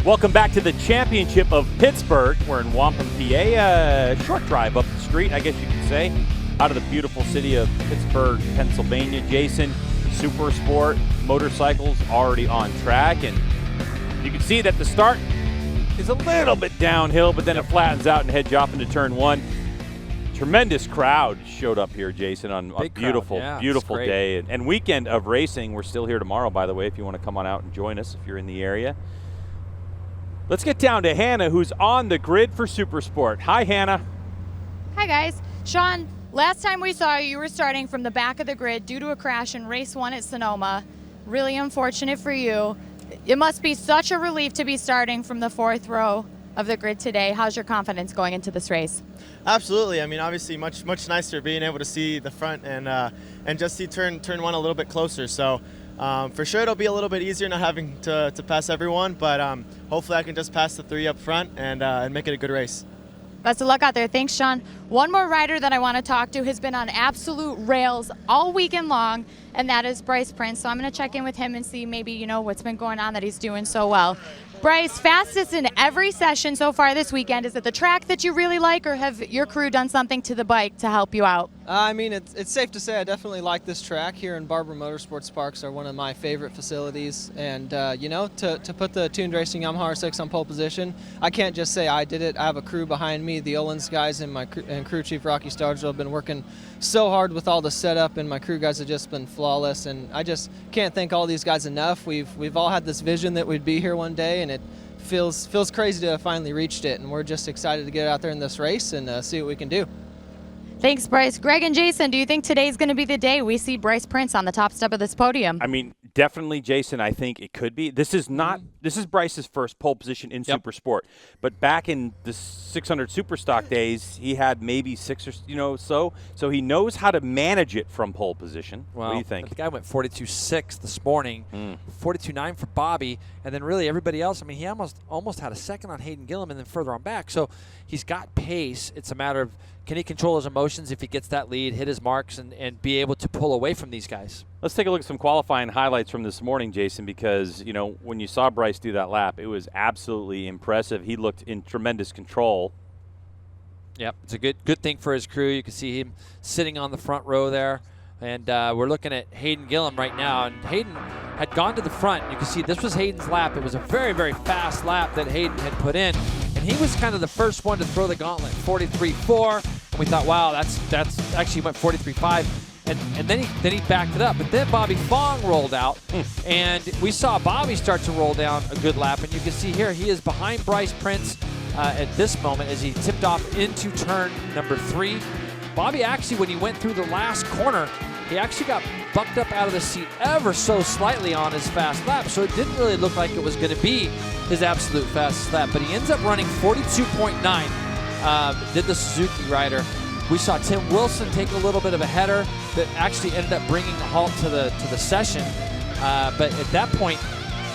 Welcome back to the Championship of Pittsburgh. We're in Wampum, PA, a short drive up the street, I guess you could say, out of the beautiful city of Pittsburgh, Pennsylvania. Jason, Supersport motorcycles already on track, and you can see that the start is a little bit downhill, but then it flattens out and heads off into turn one. Tremendous crowd showed up here, Jason, on a beautiful day and weekend of racing. We're still here tomorrow, by the way, if you want to come on out and join us if you're in the area. Let's get down to Hannah, who's on the grid for Supersport. Hi, Hannah. Hi, guys. Sean, last time we saw you were starting from the back of the grid due to a crash in race 1 at Sonoma. Really unfortunate for you. It must be such a relief to be starting from the 4th row of the grid today. How's your confidence going into this race? Absolutely. I mean, obviously, much nicer being able to see the front and just see turn one a little bit closer. So for sure, it'll be a little bit easier not having to pass everyone, but hopefully, I can just pass the 3 up front and make it a good race. Best of luck out there. Thanks, Sean. One more rider that I want to talk to has been on absolute rails all weekend long, and that is Bryce Prince. So I'm going to check in with him and see maybe, what's been going on that he's doing so well. Bryce, fastest in every session so far this weekend. Is it the track that you really like, or have your crew done something to the bike to help you out? I mean, it's safe to say I definitely like this track. Here in Barber Motorsports Parks are one of my favorite facilities. And, to put the tuned racing Yamaha R6 on pole position, I can't just say I did it. I have a crew behind me. The Olins guys and crew chief Rocky Stargell have been working so hard with all the setup, and my crew guys have just been flawless. And I just can't thank all these guys enough. We've all had this vision that we'd be here one day, and it feels crazy to have finally reached it. And we're just excited to get out there in this race and see what we can do. Thanks, Bryce. Greg and Jason, do you think today's going to be the day we see Bryce Prince on the top step of this podium? I mean, definitely, Jason, I think it could be. This is Bryce's first pole position in Supersport. But back in the 600 Superstock days, he had maybe 6 or so he knows how to manage it from pole position. Well, what do you think? The guy went 42.6 this morning, 42.9 for Bobby, and then really everybody else. I mean, he almost had a second on Hayden Gillum and then further on back. So he's got pace. It's a matter of, can he control his emotions if he gets that lead, hit his marks, and be able to pull away from these guys? Let's take a look at some qualifying highlights from this morning, Jason, because, when you saw Bryce do that lap, it was absolutely impressive. He looked in tremendous control. Yep, it's a good thing for his crew. You can see him sitting on the front row there. And we're looking at Hayden Gillum right now. And Hayden had gone to the front. You can see this was Hayden's lap. It was a very, very fast lap that Hayden had put in. And he was kind of the first one to throw the gauntlet, 43.4. And we thought, wow, that's actually went 43.5. And then he backed it up. But then Bobby Fong rolled out. And we saw Bobby start to roll down a good lap. And you can see here he is behind Bryce Prince at this moment as he tipped off into turn number 3. Bobby actually, when he went through the last corner, he actually got bucked up out of the seat ever so slightly on his fast lap, so it didn't really look like it was going to be his absolute fastest lap. But he ends up running 42.9, did the Suzuki rider. We saw Tim Wilson take a little bit of a header that actually ended up bringing a halt to the session. But at that point,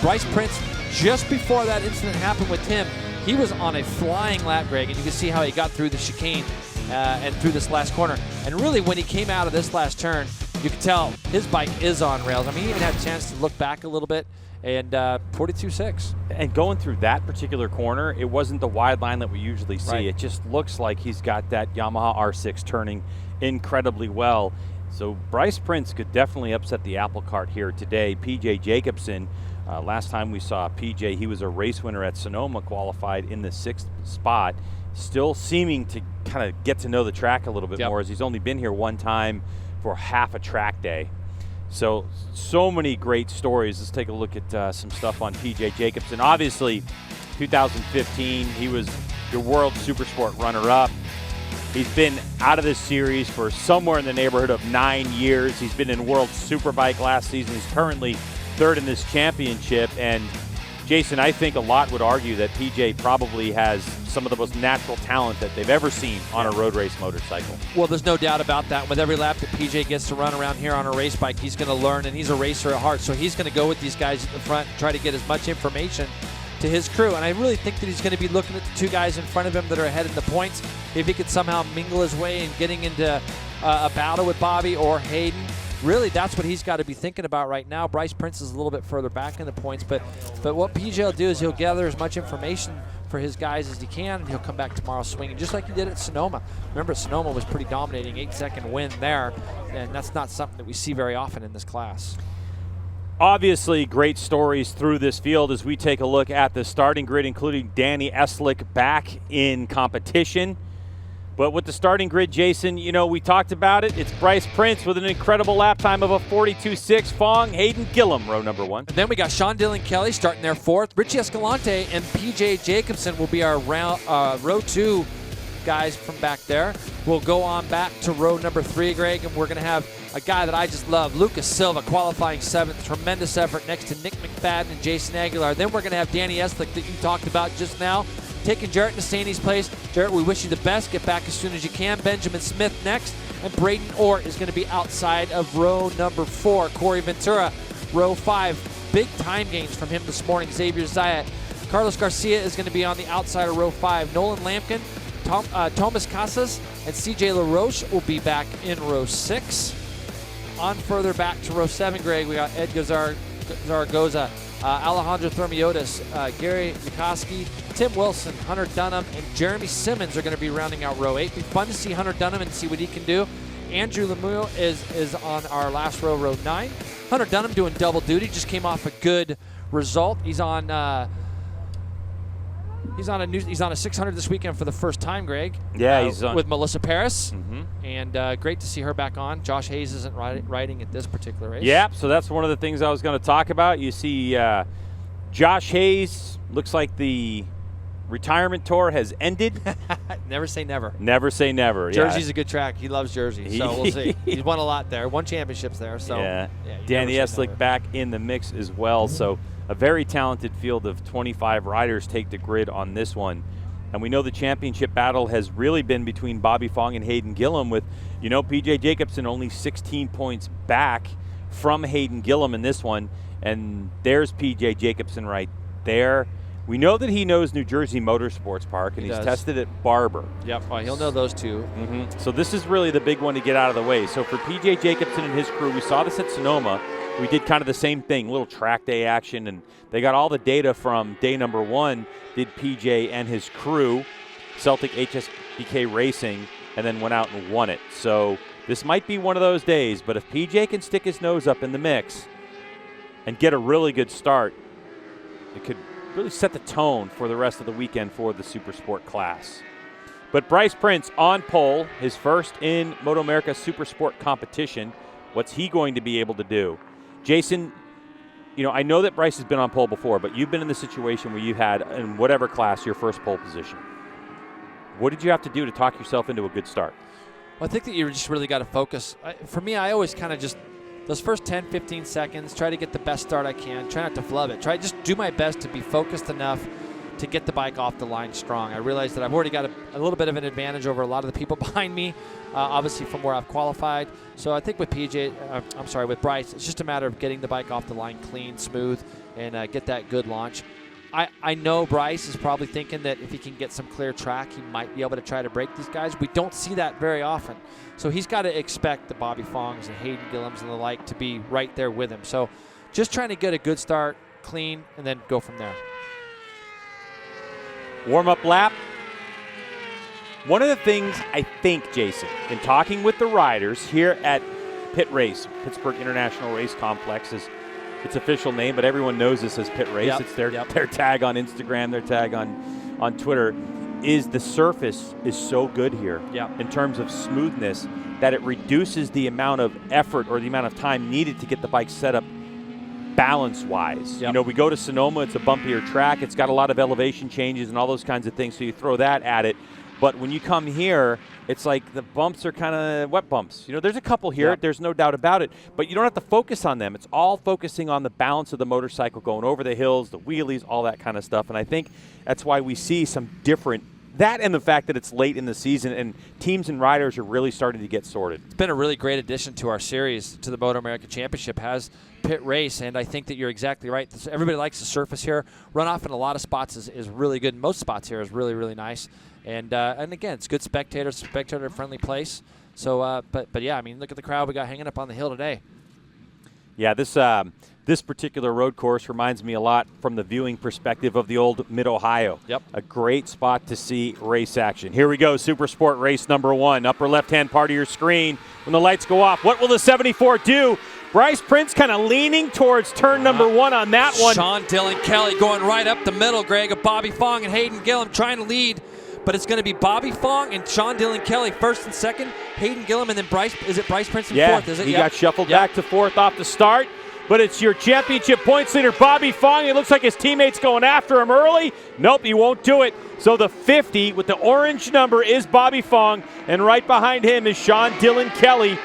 Bryce Prince, just before that incident happened with him, he was on a flying lap, Greg, and you can see how he got through the chicane and through this last corner. And really, when he came out of this last turn, you could tell his bike is on rails. I mean, he even had a chance to look back a little bit, and 42.6. And going through that particular corner, it wasn't the wide line that we usually see. Right. It just looks like he's got that Yamaha R6 turning incredibly well. So Bryce Prince could definitely upset the apple cart here today. PJ Jacobson, last time we saw PJ, he was a race winner at Sonoma, qualified in the 6th spot. Still seeming to kind of get to know the track a little bit more, as he's only been here one time for half a track day. So many great stories. Let's take a look at some stuff on PJ Jacobson. Obviously, 2015, he was your World Supersport runner-up. He's been out of this series for somewhere in the neighborhood of 9 years. He's been in World Superbike last season. He's currently 3rd in this championship. And Jason, I think a lot would argue that PJ probably has some of the most natural talent that they've ever seen on a road race motorcycle. Well, there's no doubt about that. With every lap that PJ gets to run around here on a race bike, he's going to learn, and he's a racer at heart. So he's going to go with these guys at the front and try to get as much information to his crew. And I really think that he's going to be looking at the 2 guys in front of him that are ahead in the points. If he could somehow mingle his way and getting into a battle with Bobby or Hayden, really that's what he's got to be thinking about right now. Bryce Prince is a little bit further back in the points, but what PJ will do is he'll gather as much information for his guys as he can, and he'll come back tomorrow swinging, just like he did at Sonoma. Remember, Sonoma was pretty dominating, 8-second win there, and that's not something that we see very often in this class. Obviously, great stories through this field as we take a look at the starting grid, including Danny Eslick back in competition. But with the starting grid, Jason, you know, we talked about it. It's Bryce Prince with an incredible lap time of a 42.6. Fong, Hayden Gillum, row number 1. And then we got Sean Dillon Kelly starting there 4th. Richie Escalante and PJ Jacobson will be our row 2 guys from back there. We'll go on back to row number 3, Greg, and we're going to have a guy that I just love, Lucas Silva, qualifying 7th. Tremendous effort next to Nick McFadden and Jason Aguilar. Then we're going to have Danny Eslick that you talked about just now, taking Jarrett Nassani's place. Jarrett, we wish you the best. Get back as soon as you can. Benjamin Smith next. And Braden Orr is going to be outside of row number 4. Corey Ventura, row 5. Big time gains from him this morning. Xavier Zayat. Carlos Garcia is going to be on the outside of row 5. Nolan Lampkin, Thomas Casas, and CJ LaRoche will be back in row 6. On further back to row 7, Greg, we got Ed Zaragoza, Alejandro Thermiotis, Gary Nikoski, Tim Wilson, Hunter Dunham, and Jeremy Simmons are going to be rounding out row 8. Be fun to see Hunter Dunham and see what he can do. Andrew Lemieux is on our last row, row 9. Hunter Dunham doing double duty, just came off a good result. He's on a 600 this weekend for the first time, Greg. Yeah, he's on with Melissa Paris, Mm-hmm. and great to see her back on. Josh Hayes isn't riding at this particular race. Yeah, so that's one of the things I was going to talk about. You see Josh Hayes, looks like the retirement tour has ended. Never say never. Never say never. Jersey's a good track. He loves Jersey, so we'll see. He's won a lot there. Won championships there. So yeah. you Danny never say Eslick never. back in the mix as well. So a very talented field of 25 riders take the grid on this one. And we know the championship battle has really been between Bobby Fong and Hayden Gillum, with, you know, PJ Jacobson only 16 points back from Hayden Gillum in this one. And there's PJ Jacobson right there. We know that he knows New Jersey Motorsports Park, and he's tested at Barber. Yep, well, he'll know those two. Mm-hmm. So this is really the big one to get out of the way. So for PJ Jacobson and his crew, we saw this at Sonoma. We did kind of the same thing, little track day action, and they got all the data from day number 1, did PJ and his crew, Celtic HSBK Racing, and then went out and won it. So this might be one of those days, but if PJ can stick his nose up in the mix and get a really good start, it could really set the tone for the rest of the weekend for the Supersport class. But Bryce Prince on pole, his first in MotoAmerica Supersport competition. What's he going to be able to do? Jason, you know, I know that Bryce has been on pole before, but you've been in the situation where you've had, in whatever class, your first pole position. What did you have to do to talk yourself into a good start? Well, I think that you just really got to focus. For me, I always kind of just, those first 10, 15 seconds, try to get the best start I can. Try not to flub it. Try to just do my best to be focused enough to get the bike off the line strong. I realize that I've already got a little bit of an advantage over a lot of the people behind me, obviously from where I've qualified. So I think with with Bryce, it's just a matter of getting the bike off the line clean, smooth, and get that good launch. I know Bryce is probably thinking that if he can get some clear track, he might be able to try to break these guys. We don't see that very often. So he's got to expect the Bobby Fongs and Hayden Gillums and the like to be right there with him. So just trying to get a good start, clean, and then go from there. Warm-up lap. One of the things I think, Jason, in talking with the riders here at Pittrace, Pittsburgh International Race Complex is its official name, but everyone knows this as Pittrace. Yep. It's their tag on Instagram, their tag on Twitter, is the surface is so good here in terms of smoothness that it reduces the amount of effort or the amount of time needed to get the bike set up balance-wise. You know, we go to Sonoma, it's a bumpier track. It's got a lot of elevation changes and all those kinds of things, so you throw that at it. But when you come here, it's like the bumps are kind of wet bumps. You know, there's a couple here. There's no doubt about it. But you don't have to focus on them. It's all focusing on the balance of the motorcycle going over the hills, the wheelies, all that kind of stuff. And I think that's why we see some different That and the fact that it's late in the season and teams and riders are really starting to get sorted. It's been a really great addition to our series, to the MotoAmerica Championship, has Pittrace, and I think that you're exactly right. Everybody likes the surface here. Runoff in a lot of spots is really good. Most spots here is really, really nice. And again, it's good spectator-friendly place. So, but yeah, I mean, look at the crowd we got hanging up on the hill today. Yeah, this particular road course reminds me a lot from the viewing perspective of the old Mid-Ohio. Yep. A great spot to see race action. Here we go, Supersport race number 1. Upper left-hand part of your screen. When the lights go off, what will the 74 do? Bryce Prince kind of leaning towards turn number 1 on that one. Sean Dillon Kelly going right up the middle, Greg, of Bobby Fong and Hayden Gillum trying to lead. But it's going to be Bobby Fong and Sean Dillon Kelly first and second, Hayden Gillum, and then Bryce Prince in fourth, is it? He got shuffled back to fourth off the start. But it's your championship points leader, Bobby Fong. It looks like his teammate's going after him early. Nope, he won't do it. So the 50 with the orange number is Bobby Fong, and right behind him is Sean Dillon Kelly.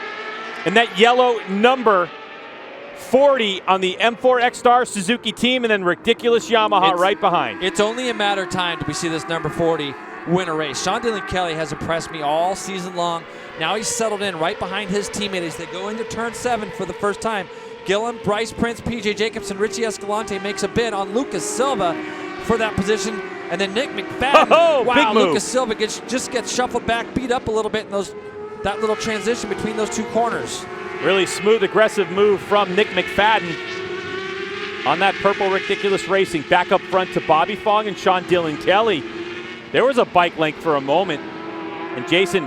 And that yellow number, 40 on the M4 X-Star Suzuki team, and then ridiculous Yamaha right behind. It's only a matter of time till we see this number 40 win a race. Sean Dillon Kelly has impressed me all season long. Now he's settled in right behind his teammate as they go into turn 7 for the first time. Gillum, Bryce Prince, P.J. Jacobson, Richie Escalante makes a bid on Lucas Silva for that position. And then Nick McFadden, big move. Lucas Silva just gets shuffled back, beat up a little bit in that little transition between those two corners. Really smooth, aggressive move from Nick McFadden on that purple ridiculous racing. Back up front to Bobby Fong and Sean Dillon Kelly. There was a bike length for a moment. And Jason,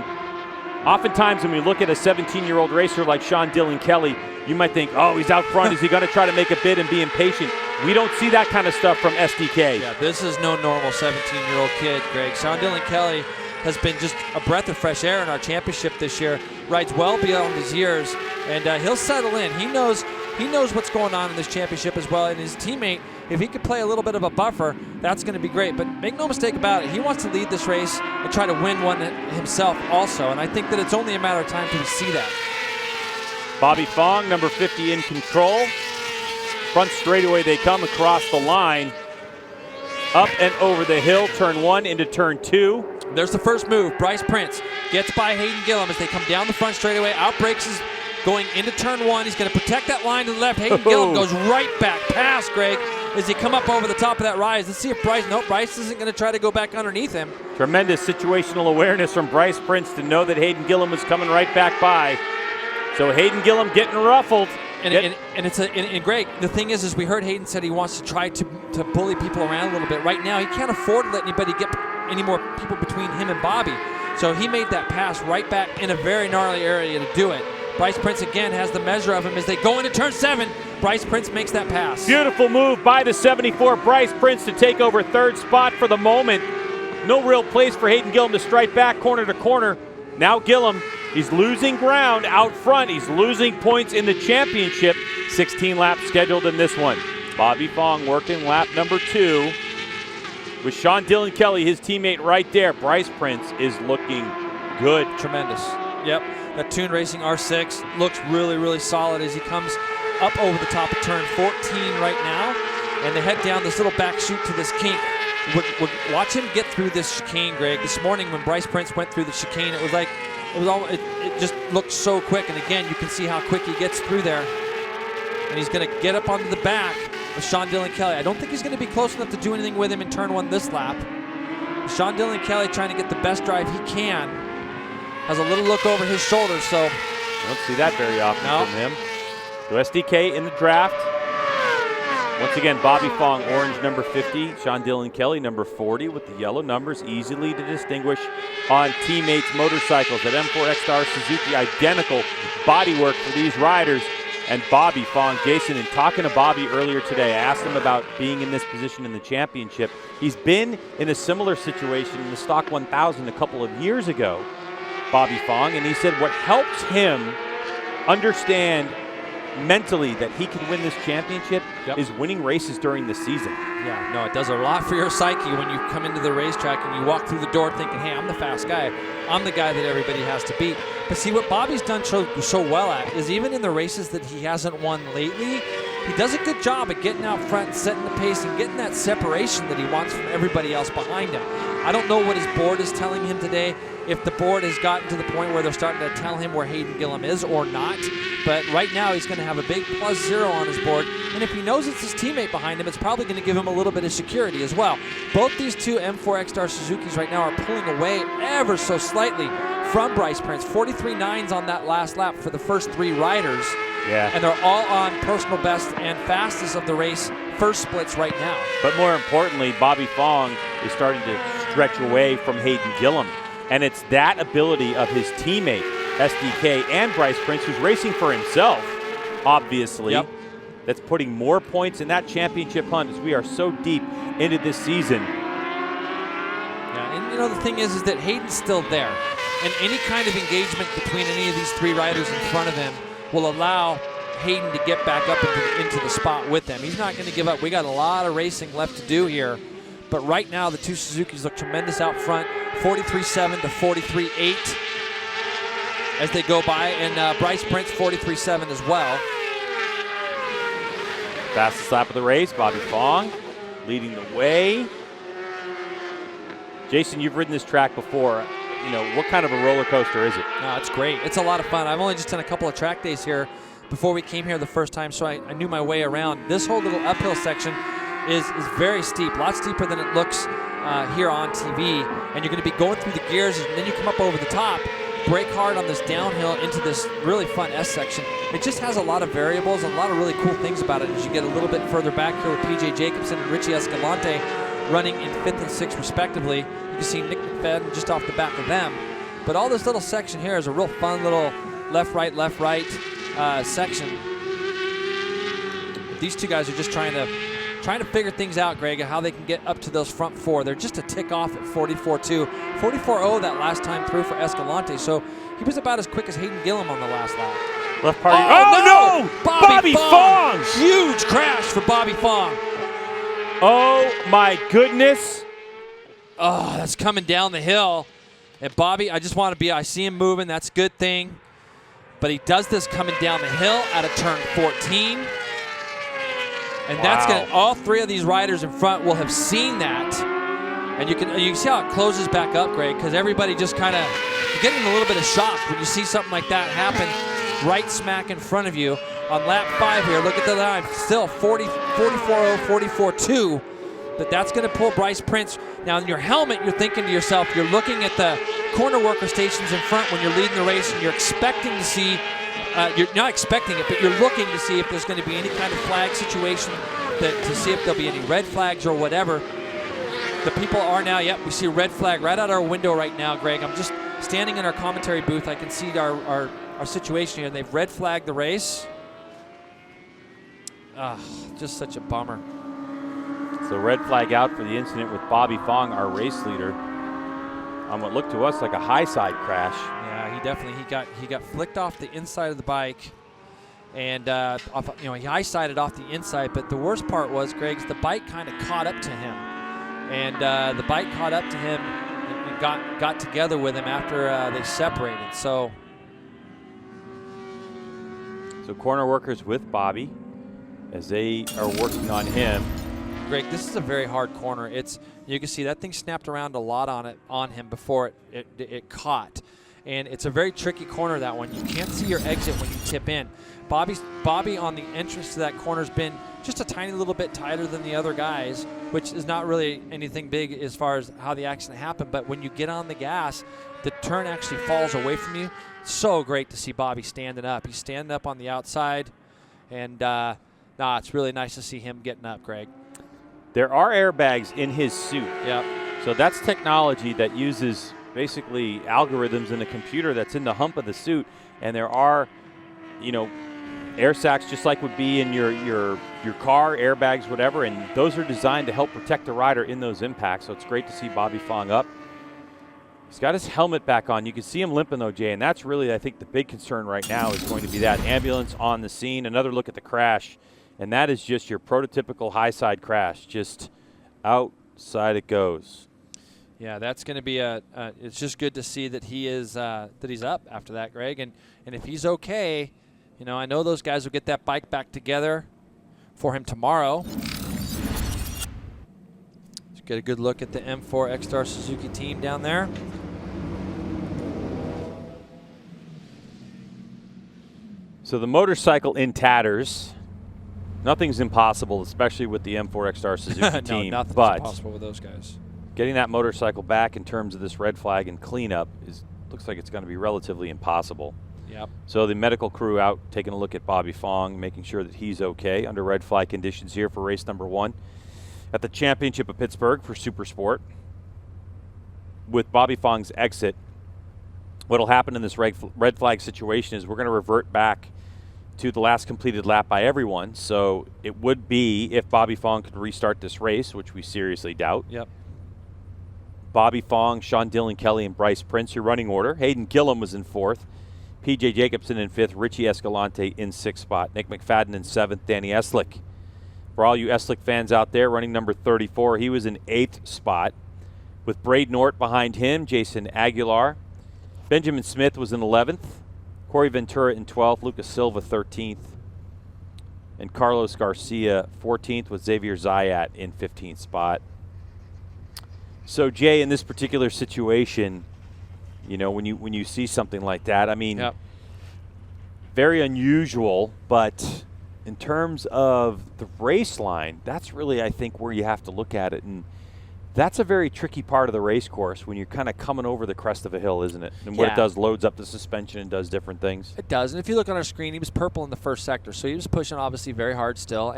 oftentimes when we look at a 17-year-old racer like Sean Dillon Kelly, you might think, oh, he's out front. Is he going to try to make a bid and be impatient? We don't see that kind of stuff from SDK. Yeah, this is no normal 17-year-old kid, Greg. Sean Dillon Kelly has been just a breath of fresh air in our championship this year. Rides well beyond his years, and he'll settle in. He knows what's going on in this championship as well. And his teammate, if he could play a little bit of a buffer, that's going to be great. But make no mistake about it, he wants to lead this race and try to win one himself also. And I think that it's only a matter of time till we see that. Bobby Fong, number 50, in control. Front straightaway they come across the line. Up and over the hill, turn 1 into turn 2. There's the first move. Bryce Prince gets by Hayden Gillum as they come down the front straightaway. Outbreaks his going into turn 1. He's going to protect that line to the left. Hayden Gillum goes right back past Greg as he come up over the top of that rise. Let's see if Bryce isn't going to try to go back underneath him. Tremendous situational awareness from Bryce Prince to know that Hayden Gillum was coming right back by. So Hayden Gillum getting ruffled. And Greg, the thing is we heard Hayden said he wants to try to bully people around a little bit. Right now, he can't afford to let anybody get any more people between him and Bobby. So he made that pass right back in a very gnarly area to do it. Bryce Prince again has the measure of him as they go into turn 7. Bryce Prince makes that pass. Beautiful move by the 74 Bryce Prince to take over third spot for the moment. No real place for Hayden Gillum to strike back corner to corner. Now Gillum, he's losing ground out front. He's losing points in the championship. 16 laps scheduled in this one. Bobby Fong working lap number 2. With Sean Dillon Kelly, his teammate right there. Bryce Prince is looking good. Tremendous. Yep. That Toon Racing R6 looks really, really solid as he comes up over the top of turn 14 right now. And they head down this little back chute to this kink. Watch him get through this chicane, Greg. This morning when Bryce Prince went through the chicane, it just looked so quick. And again, you can see how quick he gets through there. And he's going to get up onto the back of Sean Dillon Kelly. I don't think he's going to be close enough to do anything with him in turn 1 this lap. Sean Dillon Kelly trying to get the best drive he can. Has a little look over his shoulder, so. I don't see that very often from him. So SDK in the draft. Once again, Bobby Fong, orange number 50. Sean Dillon Kelly, number 40 with the yellow numbers. Easily to distinguish on teammates' motorcycles. At M4 X-Star Suzuki, identical bodywork for these riders. And Bobby Fong, Jason, in talking to Bobby earlier today, I asked him about being in this position in the championship. He's been in a similar situation in the Stock 1000 a couple of years ago, Bobby Fong, and he said what helps him understand mentally that he can win this championship is winning races during the season. Yeah, no, it does a lot for your psyche when you come into the racetrack and you walk through the door thinking, hey, I'm the fast guy. I'm the guy that everybody has to beat. But see, what Bobby's done so well at is even in the races that he hasn't won lately, he does a good job at getting out front and setting the pace and getting that separation that he wants from everybody else behind him. I don't know what his board is telling him today, if the board has gotten to the point where they're starting to tell him where Hayden Gillum is or not. But right now he's going to have a big +0 on his board. And if he knows it's his teammate behind him, it's probably going to give him a little bit of security as well. Both these two M4 X-Star Suzukis right now are pulling away ever so slightly from Bryce Prince. 43.9s on that last lap for the first 3 riders. Yeah. And they're all on personal best and fastest of the race first splits right now. But more importantly, Bobby Fong is starting to stretch away from Hayden Gillum. And it's that ability of his teammate, SDK, and Bryce Prince, who's racing for himself, obviously, that's putting more points in that championship hunt as we are so deep into this season. Yeah, and you know, the thing is that Hayden's still there. And any kind of engagement between any of these 3 riders in front of him will allow Hayden to get back up into the spot with them. He's not going to give up. We got a lot of racing left to do here. But right now, the 2 Suzukis look tremendous out front, 43.7 to 43.8 as they go by. And Bryce Prince, 43.7 as well. Fastest lap of the race, Bobby Fong leading the way. Jason, you've ridden this track before. You know, what kind of a roller coaster is it? It's great. It's a lot of fun. I've only just done a couple of track days here before we came here the first time, so I knew my way around. This whole little uphill section is very steep, a lot steeper than it looks here on TV. And you're going to be going through the gears, and then you come up over the top, brake hard on this downhill into this really fun S section. It just has a lot of variables and a lot of really cool things about it as you get a little bit further back here with PJ Jacobson and Richie Escalante running in 5th and 6th respectively. You can see Nick McFadden just off the back of them. But all this little section here is a real fun little left-right section. These 2 guys are just trying to figure things out, Greg, how they can get up to those front 4. They're just a tick off at 44.2. 44.0 that last time through for Escalante, so he was about as quick as Hayden Gillum on the last lap. Left party. Oh no! Bobby Fong! Huge crash for Bobby Fong. Oh my goodness. Oh, that's coming down the hill. And Bobby, I see him moving. That's a good thing. But he does this coming down the hill out of turn 14. And that's going to, all 3 of these riders in front will have seen that. And you can see how it closes back up, Greg, because everybody just kind of, you're getting a little bit of shock when you see something like that happen right smack in front of you. On lap 5 here, look at the line, still 44.0, 44.2. But that's going to pull Bryce Prince. Now in your helmet, you're thinking to yourself, you're looking at the corner worker stations in front when you're leading the race, and you're expecting to see, you're not expecting it, but you're looking to see if there's going to be any kind of flag situation, to see if there'll be any red flags or whatever. The people are now, we see a red flag right out our window right now, Greg. I'm just standing in our commentary booth. I can see our situation here, and they've red flagged the race. Just such a bummer. So red flag out for the incident with Bobby Fong, our race leader, on what looked to us like a high side crash. Yeah, he definitely he got flicked off the inside of the bike, and he high sided off the inside. But the worst part was, Greg, the bike kind of caught up to him, and the bike caught up to him and got together with him after they separated. So corner workers with Bobby as they are working on him. Greg, this is a very hard corner. You can see that thing snapped around a lot on him before it caught. And it's a very tricky corner, that one. You can't see your exit when you tip in. Bobby on the entrance to that corner has been just a tiny little bit tighter than the other guys, which is not really anything big as far as how the accident happened. But when you get on the gas, the turn actually falls away from you. So great to see Bobby standing up. He's standing up on the outside. And it's really nice to see him getting up, Greg. There are airbags in his suit. Yep. So that's technology that uses basically algorithms in the computer that's in the hump of the suit. And there are, air sacs just like would be in your car, airbags, whatever. And those are designed to help protect the rider in those impacts. So it's great to see Bobby Fong up. He's got his helmet back on. You can see him limping though, Jay. And that's really, I think, the big concern right now is going to be that ambulance on the scene. Another look at the crash. And that is just your prototypical high side crash. Just outside it goes. Yeah, that's going to be it's just good to see that he's up after that, Greg. And if he's okay, I know those guys will get that bike back together. for him tomorrow. Let's get a good look at the M4 X-Star Suzuki team down there. So the motorcycle in tatters. Nothing's impossible, especially with the M4 X-Star Suzuki team. No, nothing's but impossible with those guys. getting that motorcycle back in terms of this red flag and cleanup looks like it's going to be relatively impossible. Yep. So the medical crew out taking a look at Bobby Fong, making sure that he's okay under red flag conditions here for race number 1 at the Championship of Pittsburgh for Supersport. With Bobby Fong's exit, what will happen in this red flag situation is we're going to revert back to the last completed lap by everyone. So it would be if Bobby Fong could restart this race, which we seriously doubt. Yep. Bobby Fong, Sean Dillon Kelly, and Bryce Prince, your running order. Hayden Gillum was in 4th. P.J. Jacobson in 5th. Richie Escalante in 6th spot. Nick McFadden in 7th. Danny Eslick. For all you Eslick fans out there, running number 34, he was in 8th spot. With Braden Ort behind him, Jason Aguilar. Benjamin Smith was in 11th. Corey Ventura in 12th. Lucas Silva 13th. And Carlos Garcia 14th with Xavier Zayat in 15th spot. So, Jay, in this particular situation, you know, when you see something like that, I mean, Yep. very unusual, but in terms of the race line, that's really, I think, where you have to look at it. And that's a very tricky part of the race course when you're kind of coming over the crest of a hill, isn't it? And what it does, loads up the suspension and does different things. It does. And if you look on our screen, he was purple in the first sector, so he was pushing obviously very hard still.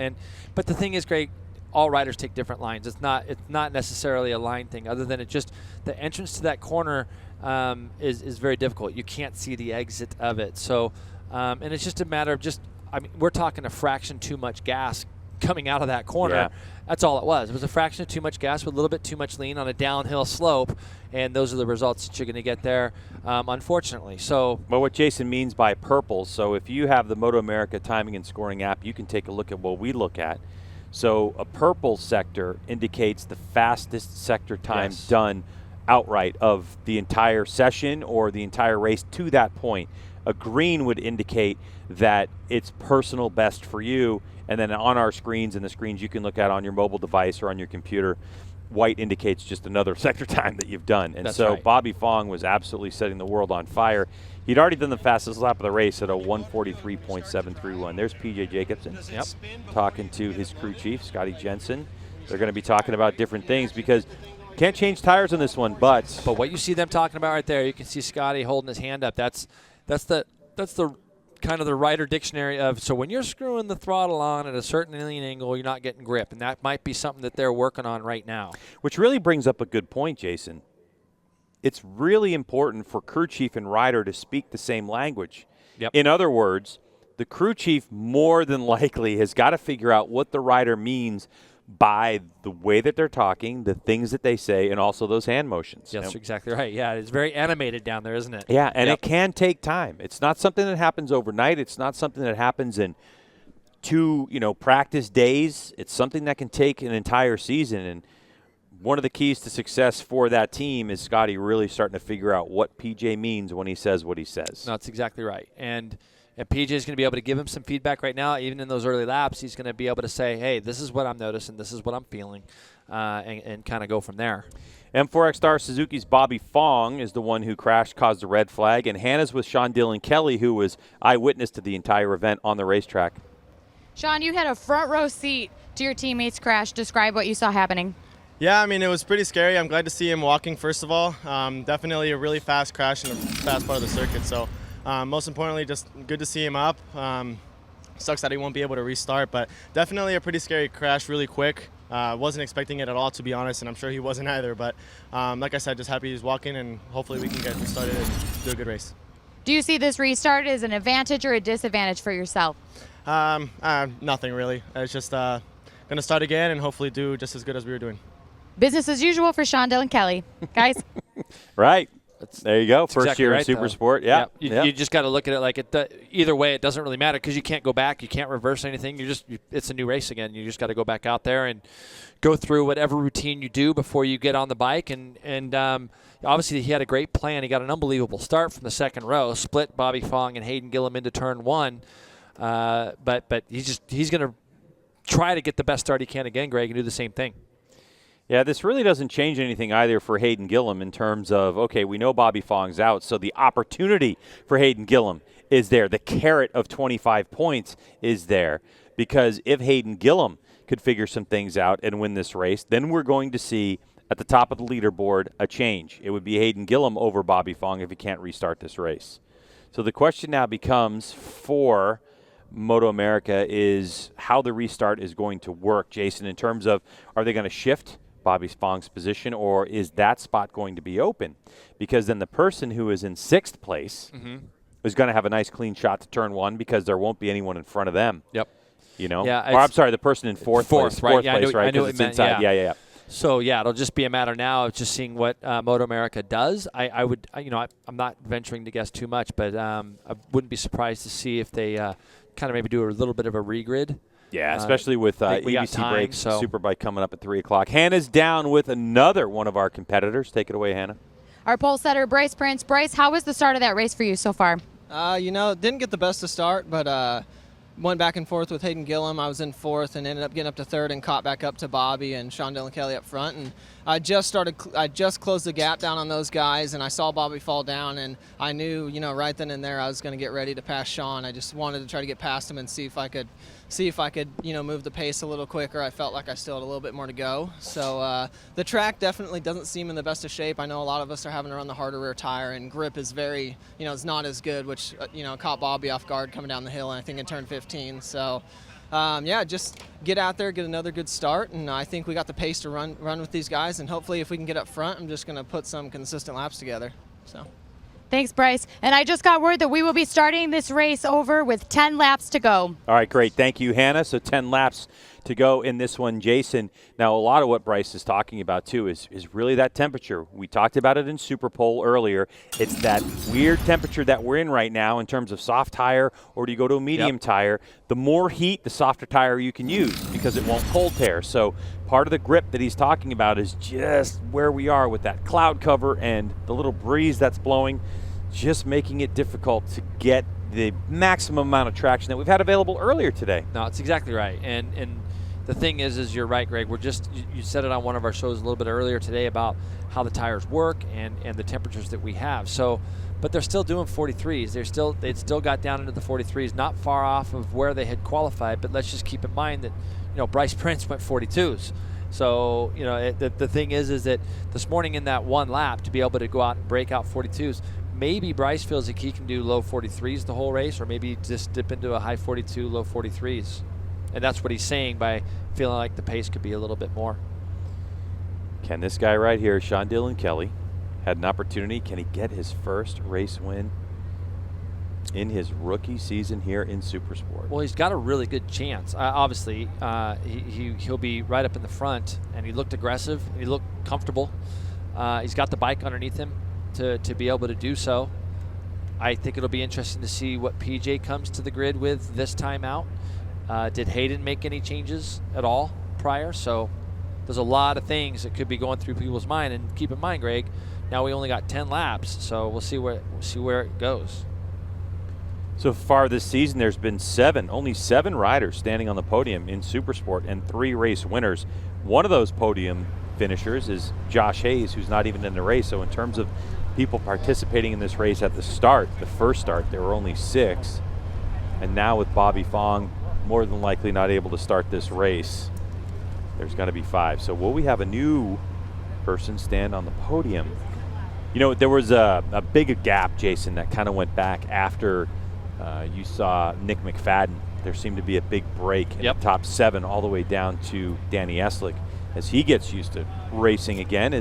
But the thing is, Greg, all riders take different lines. It's not necessarily a line thing, other than it just the entrance to that corner is very difficult. You can't see the exit of it. So, and it's just a matter of I mean, we're talking a fraction too much gas coming out of that corner. Yeah. That's all it was. It was a fraction of too much gas with a little bit too much lean on a downhill slope, and those are the results that you're going to get there, unfortunately. So, well, what Jason means by purple, so if you have the MotoAmerica timing and scoring app, you can take a look at what we look at. So a purple sector indicates the fastest sector time done outright of the entire session or the entire race to that point. A green would indicate that it's personal best for you. And then on our screens and the screens you can look at on your mobile device or on your computer, white indicates just another sector time that you've done. And That's so right. Bobby Fong was absolutely setting the world on fire. He'd already done the fastest lap of the race at a 1:43.731. There's P.J. Jacobson talking to his crew chief, Scotty Jensen. They're going to be talking about different things because can't change tires on this one, but what you see them talking about right there, you can see Scotty holding his hand up. That's the kind of the rider dictionary of, so when you're screwing the throttle on at a certain lean angle, you're not getting grip, and that might be something that they're working on right now. Which really brings up a good point, Jason. It's really important for crew chief and rider to speak the same language. Yep. In other words, the crew chief more than likely has got to figure out what the rider means by the way that they're talking, the things that they say, and also those hand motions. That's exactly right. Yeah, it's very animated down there, isn't it? Yeah, and it can take time. It's not something that happens overnight. It's not something that happens in 2, practice days. It's something that can take an entire season. And one of the keys to success for that team is Scotty really starting to figure out what PJ means when he says what he says. No, that's exactly right. And PJ is going to be able to give him some feedback right now. Even in those early laps, he's going to be able to say, hey, this is what I'm noticing, this is what I'm feeling, and kind of go from there. M4 X-Star Suzuki's Bobby Fong is the one who crashed, caused a red flag, and Hannah's with Sean Dillon Kelly, who was eyewitness to the entire event on the racetrack. Sean, you had a front row seat to your teammate's crash. Describe what you saw happening. Yeah, I mean, it was pretty scary. I'm glad to see him walking, first of all. Definitely a really fast crash in the fast part of the circuit. So most importantly, just good to see him up. Sucks that he won't be able to restart, but definitely a pretty scary crash really quick. Wasn't expecting it at all, to be honest, and I'm sure he wasn't either. But like I said, just happy he's walking, and hopefully we can get restarted and do a good race. Do you see this restart as an advantage or a disadvantage for yourself? Nothing really. It's just going to start again and hopefully do just as good as we were doing. Business as usual for Sean Dillon Kelly. Guys? Right. There you go. First exactly year right, in Supersport. Yeah. You just got to look at it like either way, it doesn't really matter because you can't go back. You can't reverse anything. It's a new race again. You just got to go back out there and go through whatever routine you do before you get on the bike. And obviously he had a great plan. He got an unbelievable start from the second row, split Bobby Fong and Hayden Gillum into turn 1. But he's going to try to get the best start he can again, Greg, and do the same thing. Yeah, this really doesn't change anything either for Hayden Gillum in terms of, okay, we know Bobby Fong's out, so the opportunity for Hayden Gillum is there. The carrot of 25 points is there, because if Hayden Gillum could figure some things out and win this race, then we're going to see at the top of the leaderboard a change. It would be Hayden Gillum over Bobby Fong if he can't restart this race. So the question now becomes for MotoAmerica is how the restart is going to work, Jason, in terms of, are they going to shift Bobby Fong's position, or is that spot going to be open? Because then the person who is in 6th place is going to have a nice clean shot to turn 1, because there won't be anyone in front of them. Yep. You know? Yeah, or I'm sorry, the person in fourth place, right? Right? I knew Because it it's meant, inside. Yeah. So yeah, it'll just be a matter now of just seeing what MotoAmerica does. I'm not venturing to guess too much, but I wouldn't be surprised to see if they kind of maybe do a little bit of a regrid. Yeah, especially with EBC Breaks Superbike coming up at 3 o'clock. Hannah's down with another one of our competitors. Take it away, Hannah. Our pole setter, Bryce Prince. Bryce, how was the start of that race for you so far? Didn't get the best to start, but went back and forth with Hayden Gillum. I was in 4th and ended up getting up to 3rd and caught back up to Bobby and Sean Dillon Kelly up front. And I just closed the gap down on those guys, and I saw Bobby fall down, and I knew, right then and there I was going to get ready to pass Sean. I just wanted to try to get past him and see if I could move the pace a little quicker. I felt like I still had a little bit more to go. So the track definitely doesn't seem in the best of shape. I know a lot of us are having to run the harder rear tire, and grip is very, it's not as good, which, caught Bobby off guard coming down the hill, and I think in turn 15. So just get out there, get another good start, and I think we got the pace to run with these guys, and hopefully if we can get up front, I'm just going to put some consistent laps together. So. Thanks, Bryce. And I just got word that we will be starting this race over with 10 laps to go. All right, great. Thank you, Hannah. So 10 laps to go in this one, Jason. Now, a lot of what Bryce is talking about, too, is really that temperature. We talked about it in Super Pole earlier. It's that weird temperature that we're in right now in terms of soft tire, or do you go to a medium tire? The more heat, the softer tire you can use because it won't cold tear. So part of the grip that he's talking about is just where we are with that cloud cover and the little breeze that's blowing, just making it difficult to get the maximum amount of traction that we've had available earlier today. No, it's exactly right. And the thing is you're right, Greg. You said it on one of our shows a little bit earlier today about how the tires work and the temperatures that we have. So, but they're still doing 43s. They'd still got down into the 43s, not far off of where they had qualified. But let's just keep in mind that Bryce Prince went 42s. So the thing is that this morning in that one lap to be able to go out and break out 42s. Maybe Bryce feels like he can do low 43s the whole race, or maybe just dip into a high 42, low 43s. And that's what he's saying by feeling like the pace could be a little bit more. Can this guy right here, Sean Dillon Kelly, had an opportunity? Can he get his first race win in his rookie season here in Supersport? Well, he's got a really good chance. Obviously, he'll be right up in the front, and he looked aggressive. He looked comfortable. He's got the bike underneath him to be able to do so. I think it'll be interesting to see what PJ comes to the grid with this time out. Did Hayden make any changes at all prior? So there's a lot of things that could be going through people's mind. And keep in mind, Greg, now we only got 10 laps, so we'll see where it goes. So far this season, there's been only seven riders standing on the podium in Supersport and 3 race winners. One of those podium finishers is Josh Hayes, who's not even in the race. So in terms of people participating in this race at the first start, there were only 6. And now with Bobby Fong more than likely not able to start this race, there's going to be 5. So will we have a new person stand on the podium? There was a big gap, Jason, that kind of went back after you saw Nick McFadden. There seemed to be a big break in the top 7 all the way down to Danny Eslick as he gets used to racing again.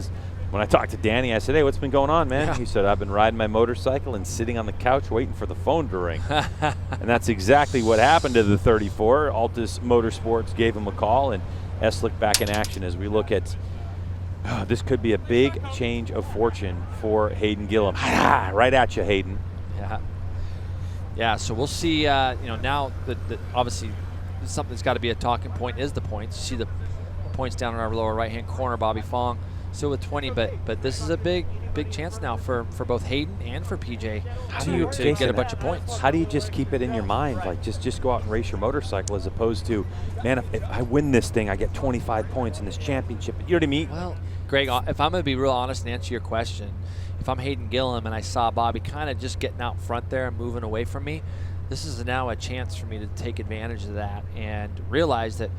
When I talked to Danny, I said, "Hey, what's been going on, man?" He said, "I've been riding my motorcycle and sitting on the couch waiting for the phone to ring." And that's exactly what happened to the 34. Altus Motorsports gave him a call, and Eslick back in action as we look at this could be a big change of fortune for Hayden Gillum. Right at you, Hayden. Yeah, so we'll see. Now that obviously something that's got to be a talking point is the points. You see the points down in our lower right-hand corner. Bobby Fong still with 20, but this is a big chance now for both Hayden and for PJ to Jason, get a bunch of points. How do you just keep it in your mind, like just go out and race your motorcycle, as opposed to, man, if I win this thing, I get 25 points in this championship. You know what I mean? Well, Greg, if I'm going to be real honest and answer your question, if I'm Hayden Gillum and I saw Bobby kind of just getting out front there and moving away from me, this is now a chance for me to take advantage of that and realize that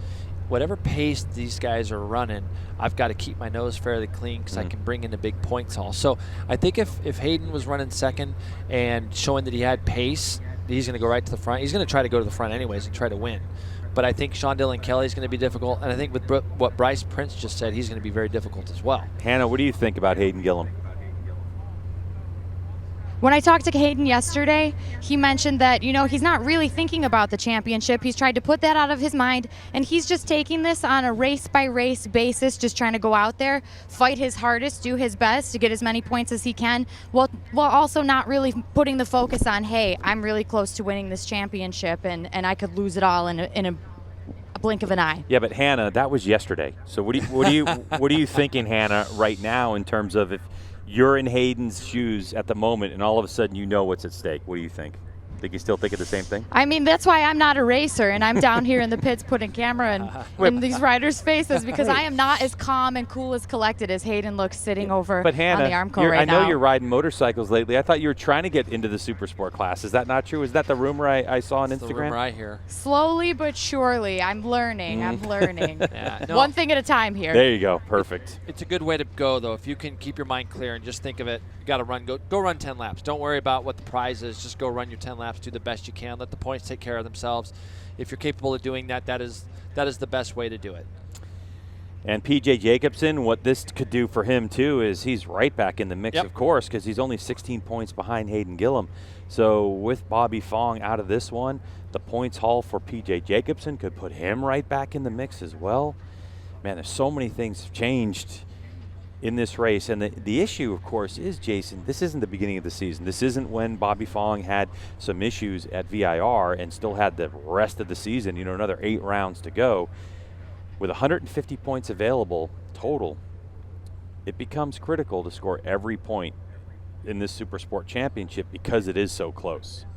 whatever pace these guys are running, I've got to keep my nose fairly clean because I can bring in the big points haul. So I think if Hayden was running second and showing that he had pace, he's going to go right to the front. He's going to try to go to the front anyways and try to win. But I think Sean Dillon Kelly is going to be difficult, and I think with what Bryce Prince just said, he's going to be very difficult as well. Hannah, what do you think about Hayden Gillum? When I talked to Hayden yesterday, he mentioned that, he's not really thinking about the championship. He's tried to put that out of his mind, and he's just taking this on a race-by-race basis, just trying to go out there, fight his hardest, do his best to get as many points as he can, while also not really putting the focus on, hey, I'm really close to winning this championship, and I could lose it all in a blink of an eye. Yeah, but Hannah, that was yesterday. So what are you thinking, Hannah, right now in terms of if you're in Hayden's shoes at the moment and all of a sudden you know what's at stake? What do you think? Think you still think of the same thing? I mean, that's why I'm not a racer, and I'm down here in the pits putting camera in these riders' faces, because I am not as calm and cool as collected as Hayden looks sitting over But Hannah, on the Armco right now. I know you're riding motorcycles lately. I thought you were trying to get into the Supersport class. Is that not true? Is that the rumor I saw on That's Instagram? the rumor I hear. Slowly but surely, I'm learning. I'm learning. Yeah, no. One thing at a time here. There you go. Perfect. It's a good way to go, though. If you can keep your mind clear and just think of it, you got to run. Go run 10 laps. Don't worry about what the prize is. Just go run your 10 laps. Do the best you can. Let the points take care of themselves. If you're capable of doing that, that is the best way to do it. And PJ Jacobsen, what this could do for him too is he's right back in the mix, of course, because he's only 16 points behind Hayden Gillum. So with Bobby Fong out of this one, the points haul for PJ Jacobsen could put him right back in the mix as well. Man, there's so many things have changed in this race. And the issue, of course, is, Jason, this isn't the beginning of the season. This isn't when Bobby Fong had some issues at VIR and still had the rest of the season, another 8 rounds to go. With 150 points available total, it becomes critical to score every point in this Supersport Championship because it is so close.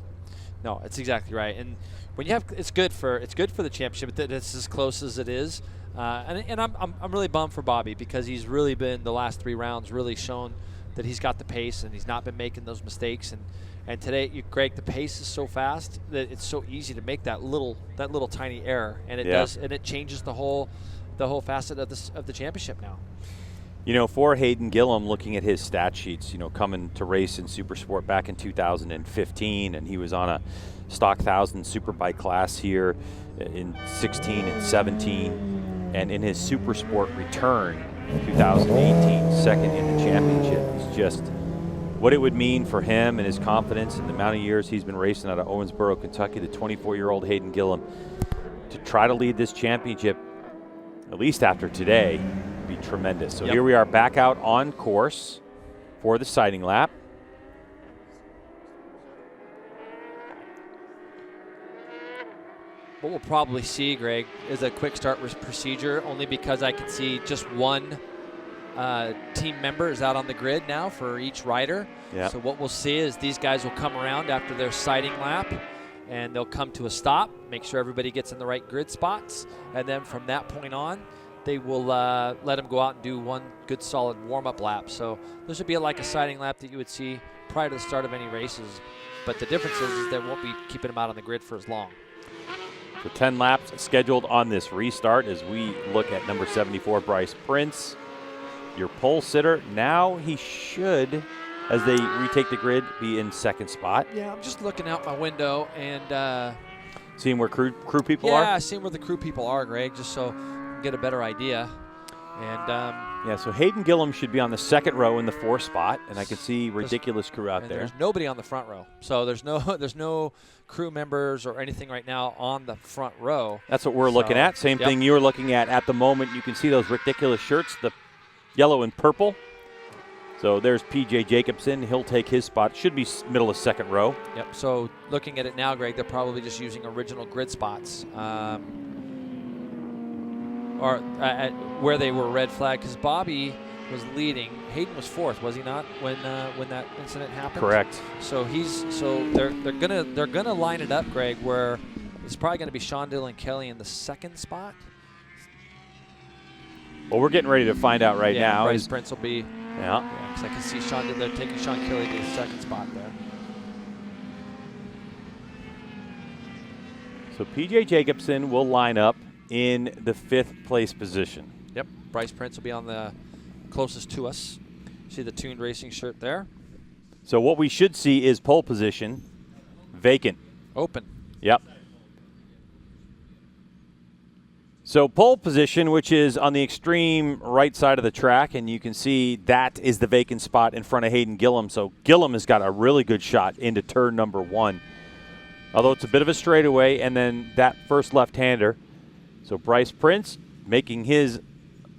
No, it's exactly right. And when you have, it's good for the championship that it's as close as it is. And I'm really bummed for Bobby, because he's really been, the last 3 rounds, really shown that he's got the pace and he's not been making those mistakes. And today, Greg, the pace is so fast that it's so easy to make that little tiny error, and it does, and it changes the whole facet of the championship now. For Hayden Gillum, looking at his stat sheets, coming to race in Supersport back in 2015, and he was on a stock 1000 Superbike class here in 16 and 17. And in his Supersport return, 2018, second in the championship, is just what it would mean for him and his confidence and the amount of years he's been racing out of Owensboro, Kentucky, the 24-year-old Hayden Gillum, to try to lead this championship, at least after today, would be tremendous. So here we are back out on course for the sighting lap. What we'll probably see, Greg, is a quick start procedure, only because I can see just one team member is out on the grid now for each rider. So what we'll see is these guys will come around after their sighting lap, and they'll come to a stop, make sure everybody gets in the right grid spots, and then from that point on, they will let them go out and do one good solid warm-up lap. So this would be like a sighting lap that you would see prior to the start of any races, but the difference is they won't be keeping them out on the grid for as long. So 10 laps scheduled on this restart as we look at number 74, Bryce Prince, your pole sitter. Now he should, as they retake the grid, be in second spot. Yeah, I'm just looking out my window and seeing where crew people are? Yeah, seeing where the crew people are, Greg, just so I can get a better idea. And so Hayden Gillum should be on the second row in the 4th spot, and I can see ridiculous crew out there. There's nobody on the front row, so there's no crew members or anything right now on the front row. That's what we're looking at. Same thing you're looking at the moment. You can see those ridiculous shirts, the yellow and purple. So there's PJ Jacobsen. He'll take his spot. Should be middle of second row. Yep. So looking at it now, Greg, they're probably just using original grid spots. Or where they were red flag, because Bobby was leading. Hayden was 4th, was he not, when that incident happened? Correct. So they're gonna line it up, Greg, where it's probably gonna be Sean Dillon Kelly in the 2nd spot. Well, we're getting ready to find out right now. Bryce Prince will be. Yeah. Because I can see they're taking Sean Kelly to the 2nd spot there. So PJ Jacobson will line up in the 5th place position. Yep. Bryce Prince will be on the closest to us. See the Tuned Racing shirt there. So what we should see is pole position vacant. Open. Yep. So pole position, which is on the extreme right side of the track, and you can see that is the vacant spot in front of Hayden Gillum. So Gillum has got a really good shot into turn number 1. Although it's a bit of a straightaway, and then that first left-hander. So Bryce Prince making his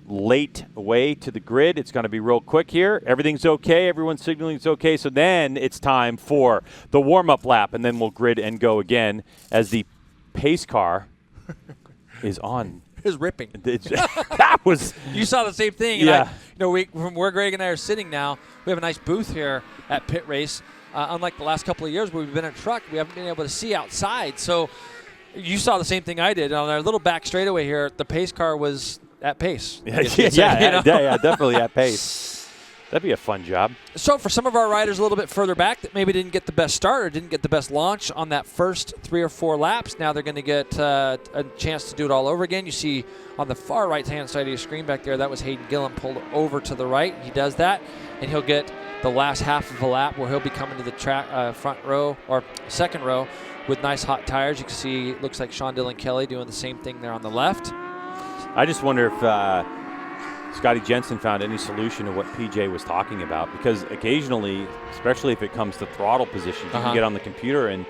late way to the grid. It's going to be real quick here. Everything's okay. Everyone's signaling it's okay. So then it's time for the warm-up lap, and then we'll grid and go again as the pace car is on. It was ripping. That was. You saw the same thing. Yeah. And from where Greg and I are sitting now, we have a nice booth here at Pittrace. Unlike the last couple of years where we've been in a truck, we haven't been able to see outside. So you saw the same thing I did. On our little back straightaway here, the pace car was at pace. Yeah, definitely at pace. That'd be a fun job. So for some of our riders a little bit further back that maybe didn't get the best start or didn't get the best launch on that first 3 or 4 laps, now they're going to get a chance to do it all over again. You see on the far right-hand side of your screen back there, that was Hayden Gillum pulled over to the right. He does that, and he'll get the last half of a lap where he'll be coming to the track front row or second row with nice hot tires. You can see it looks like Sean Dillon Kelly doing the same thing there on the left. I just wonder if Scotty Jensen found any solution to what PJ was talking about, because occasionally, especially if it comes to throttle position, you can get on the computer and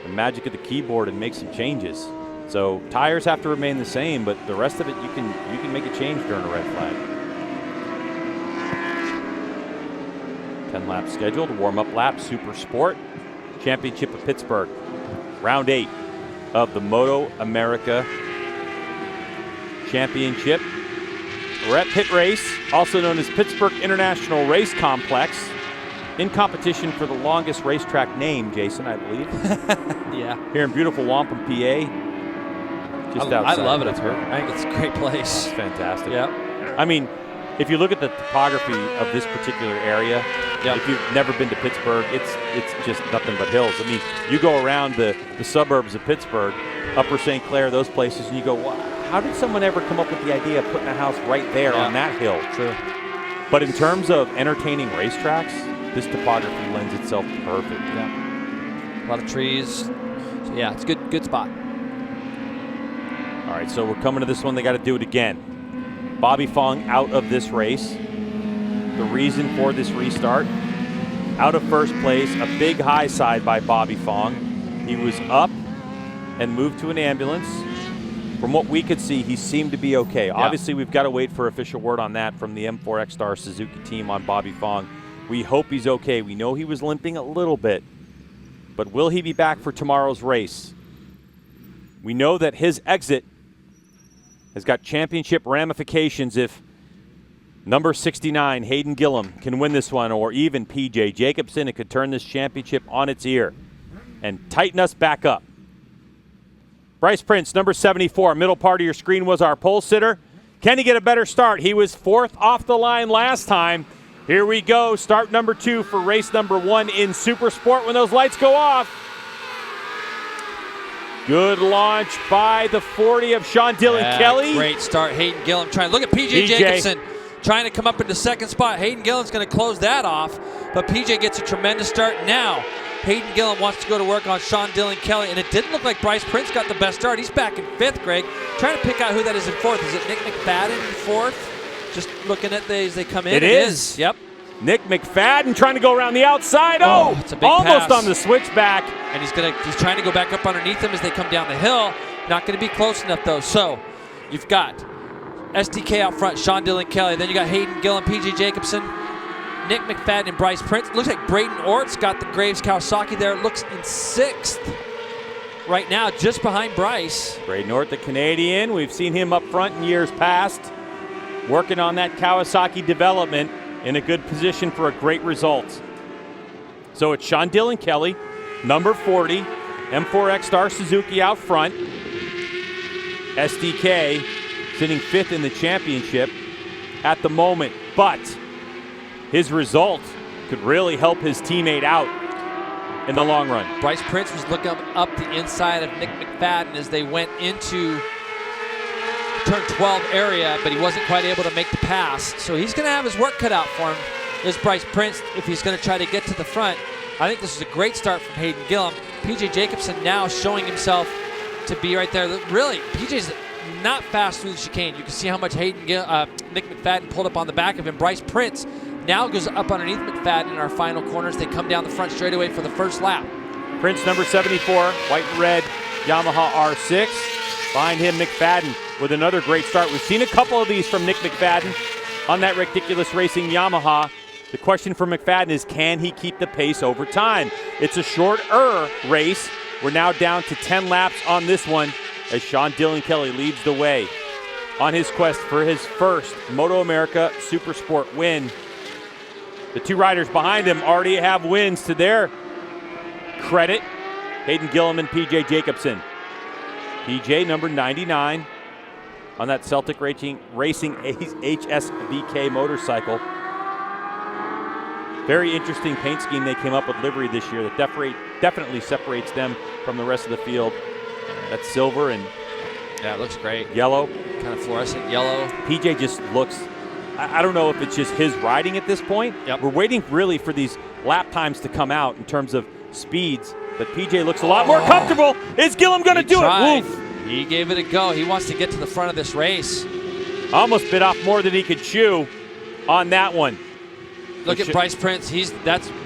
the magic of the keyboard and make some changes. So tires have to remain the same, but the rest of it you can make a change during a red flag. 10 lap scheduled, warm-up lap, Supersport, Championship of Pittsburgh, round 8 of the MotoAmerica Championship. We're at Pittrace, also known as Pittsburgh International Race Complex, in competition for the longest racetrack name, Jason, I believe. Yeah. Here in beautiful Wampum, PA. Just outside. I love it. I think it's a great place. It's fantastic. Yeah. I mean, if you look at the topography of this particular area, if you've never been to Pittsburgh, it's just nothing but hills. I mean, you go around the suburbs of Pittsburgh, Upper St. Clair, those places, and you go, wow. How did someone ever come up with the idea of putting a house right there on that hill? True. But in terms of entertaining racetracks, this topography lends itself perfect. Yeah. A lot of trees. So yeah, it's a good spot. All right, so we're coming to this one. They got to do it again. Bobby Fong out of this race. The reason for this restart, out of first place, a big high side by Bobby Fong. He was up and moved to an ambulance. From what we could see, he seemed to be okay. Yeah. Obviously, we've got to wait for official word on that from the M4 X-Star Suzuki team on Bobby Fong. We hope he's okay. We know he was limping a little bit, but will he be back for tomorrow's race? We know that his exit has got championship ramifications if number 69, Hayden Gillum, can win this one, or even PJ Jacobson. It could turn this championship on its ear and tighten us back up. Bryce Prince, number 74, middle part of your screen was our pole sitter. Can he get a better start? He was 4th off the line last time. Here we go, start number 2 for race number 1 in Supersport when those lights go off. Good launch by the 40 of Sean Dillon Kelly. Great start, Hayden Gillum trying. Look at PJ Jacobson trying to come up into second spot. Hayden Gillum's going to close that off, but PJ gets a tremendous start now. Hayden Gillum wants to go to work on Sean Dillon Kelly, and it didn't look like Bryce Prince got the best start. He's back in 5th, Greg. Trying to pick out who that is in 4th. Is it Nick McFadden in 4th? Just looking at these, they come in. It is. Yep. Nick McFadden trying to go around the outside. It's a big almost pass. On the switchback. And he's trying to go back up underneath them as they come down the hill. Not going to be close enough, though. So you've got SDK out front, Sean Dillon Kelly. Then you got Hayden Gillum, PJ Jacobson, Nick McFadden, and Bryce Prince. Looks like Braden Ort's got the Graves Kawasaki there. Looks in 6th right now, just behind Bryce. Braden Ort, the Canadian. We've seen him up front in years past. working on that Kawasaki development, in a good position for a great result. So it's Sean Dylan Kelly, number 40, M4X Star Suzuki out front. SDK sitting 5th in the championship at the moment, but his result could really help his teammate out in the long run. Bryce Prince was looking up the inside of Nick McFadden as they went into turn 12 area, but he wasn't quite able to make the pass. So he's going to have his work cut out for him, this Bryce Prince, if he's going to try to get to the front. I think this is a great start from Hayden Gillum. PJ Jacobson now showing himself to be right there. Really, PJ's not fast through the chicane. You can see how much Nick McFadden pulled up on the back of him. Bryce Prince now goes up underneath McFadden in our final corners. They come down the front straightaway for the first lap. Prince, number 74, white and red Yamaha R6. Behind him, McFadden with another great start. We've seen a couple of these from Nick McFadden on that Ridiculous Racing Yamaha. The question for McFadden is, can he keep the pace over time? It's a shorter race. We're now down to 10 laps on this one as Sean Dylan Kelly leads the way on his quest for his first MotoAmerica Supersport win. The two riders behind him already have wins to their credit. Hayden Gillum and PJ Jacobson. PJ, number 99, on that Celtic Racing HSVK motorcycle. Very interesting paint scheme they came up with livery this year that definitely separates them from the rest of the field. That's silver and yeah, it looks great. Yellow. Kind of fluorescent yellow. PJ just looks, I don't know if it's just his riding at this point. Yep. We're waiting really for these lap times to come out in terms of speeds, but PJ looks a lot more comfortable. Is Gillum going to do it? Woof. He gave it a go. He wants to get to the front of this race. Almost bit off more than he could chew on that one. Look at Bryce Prince.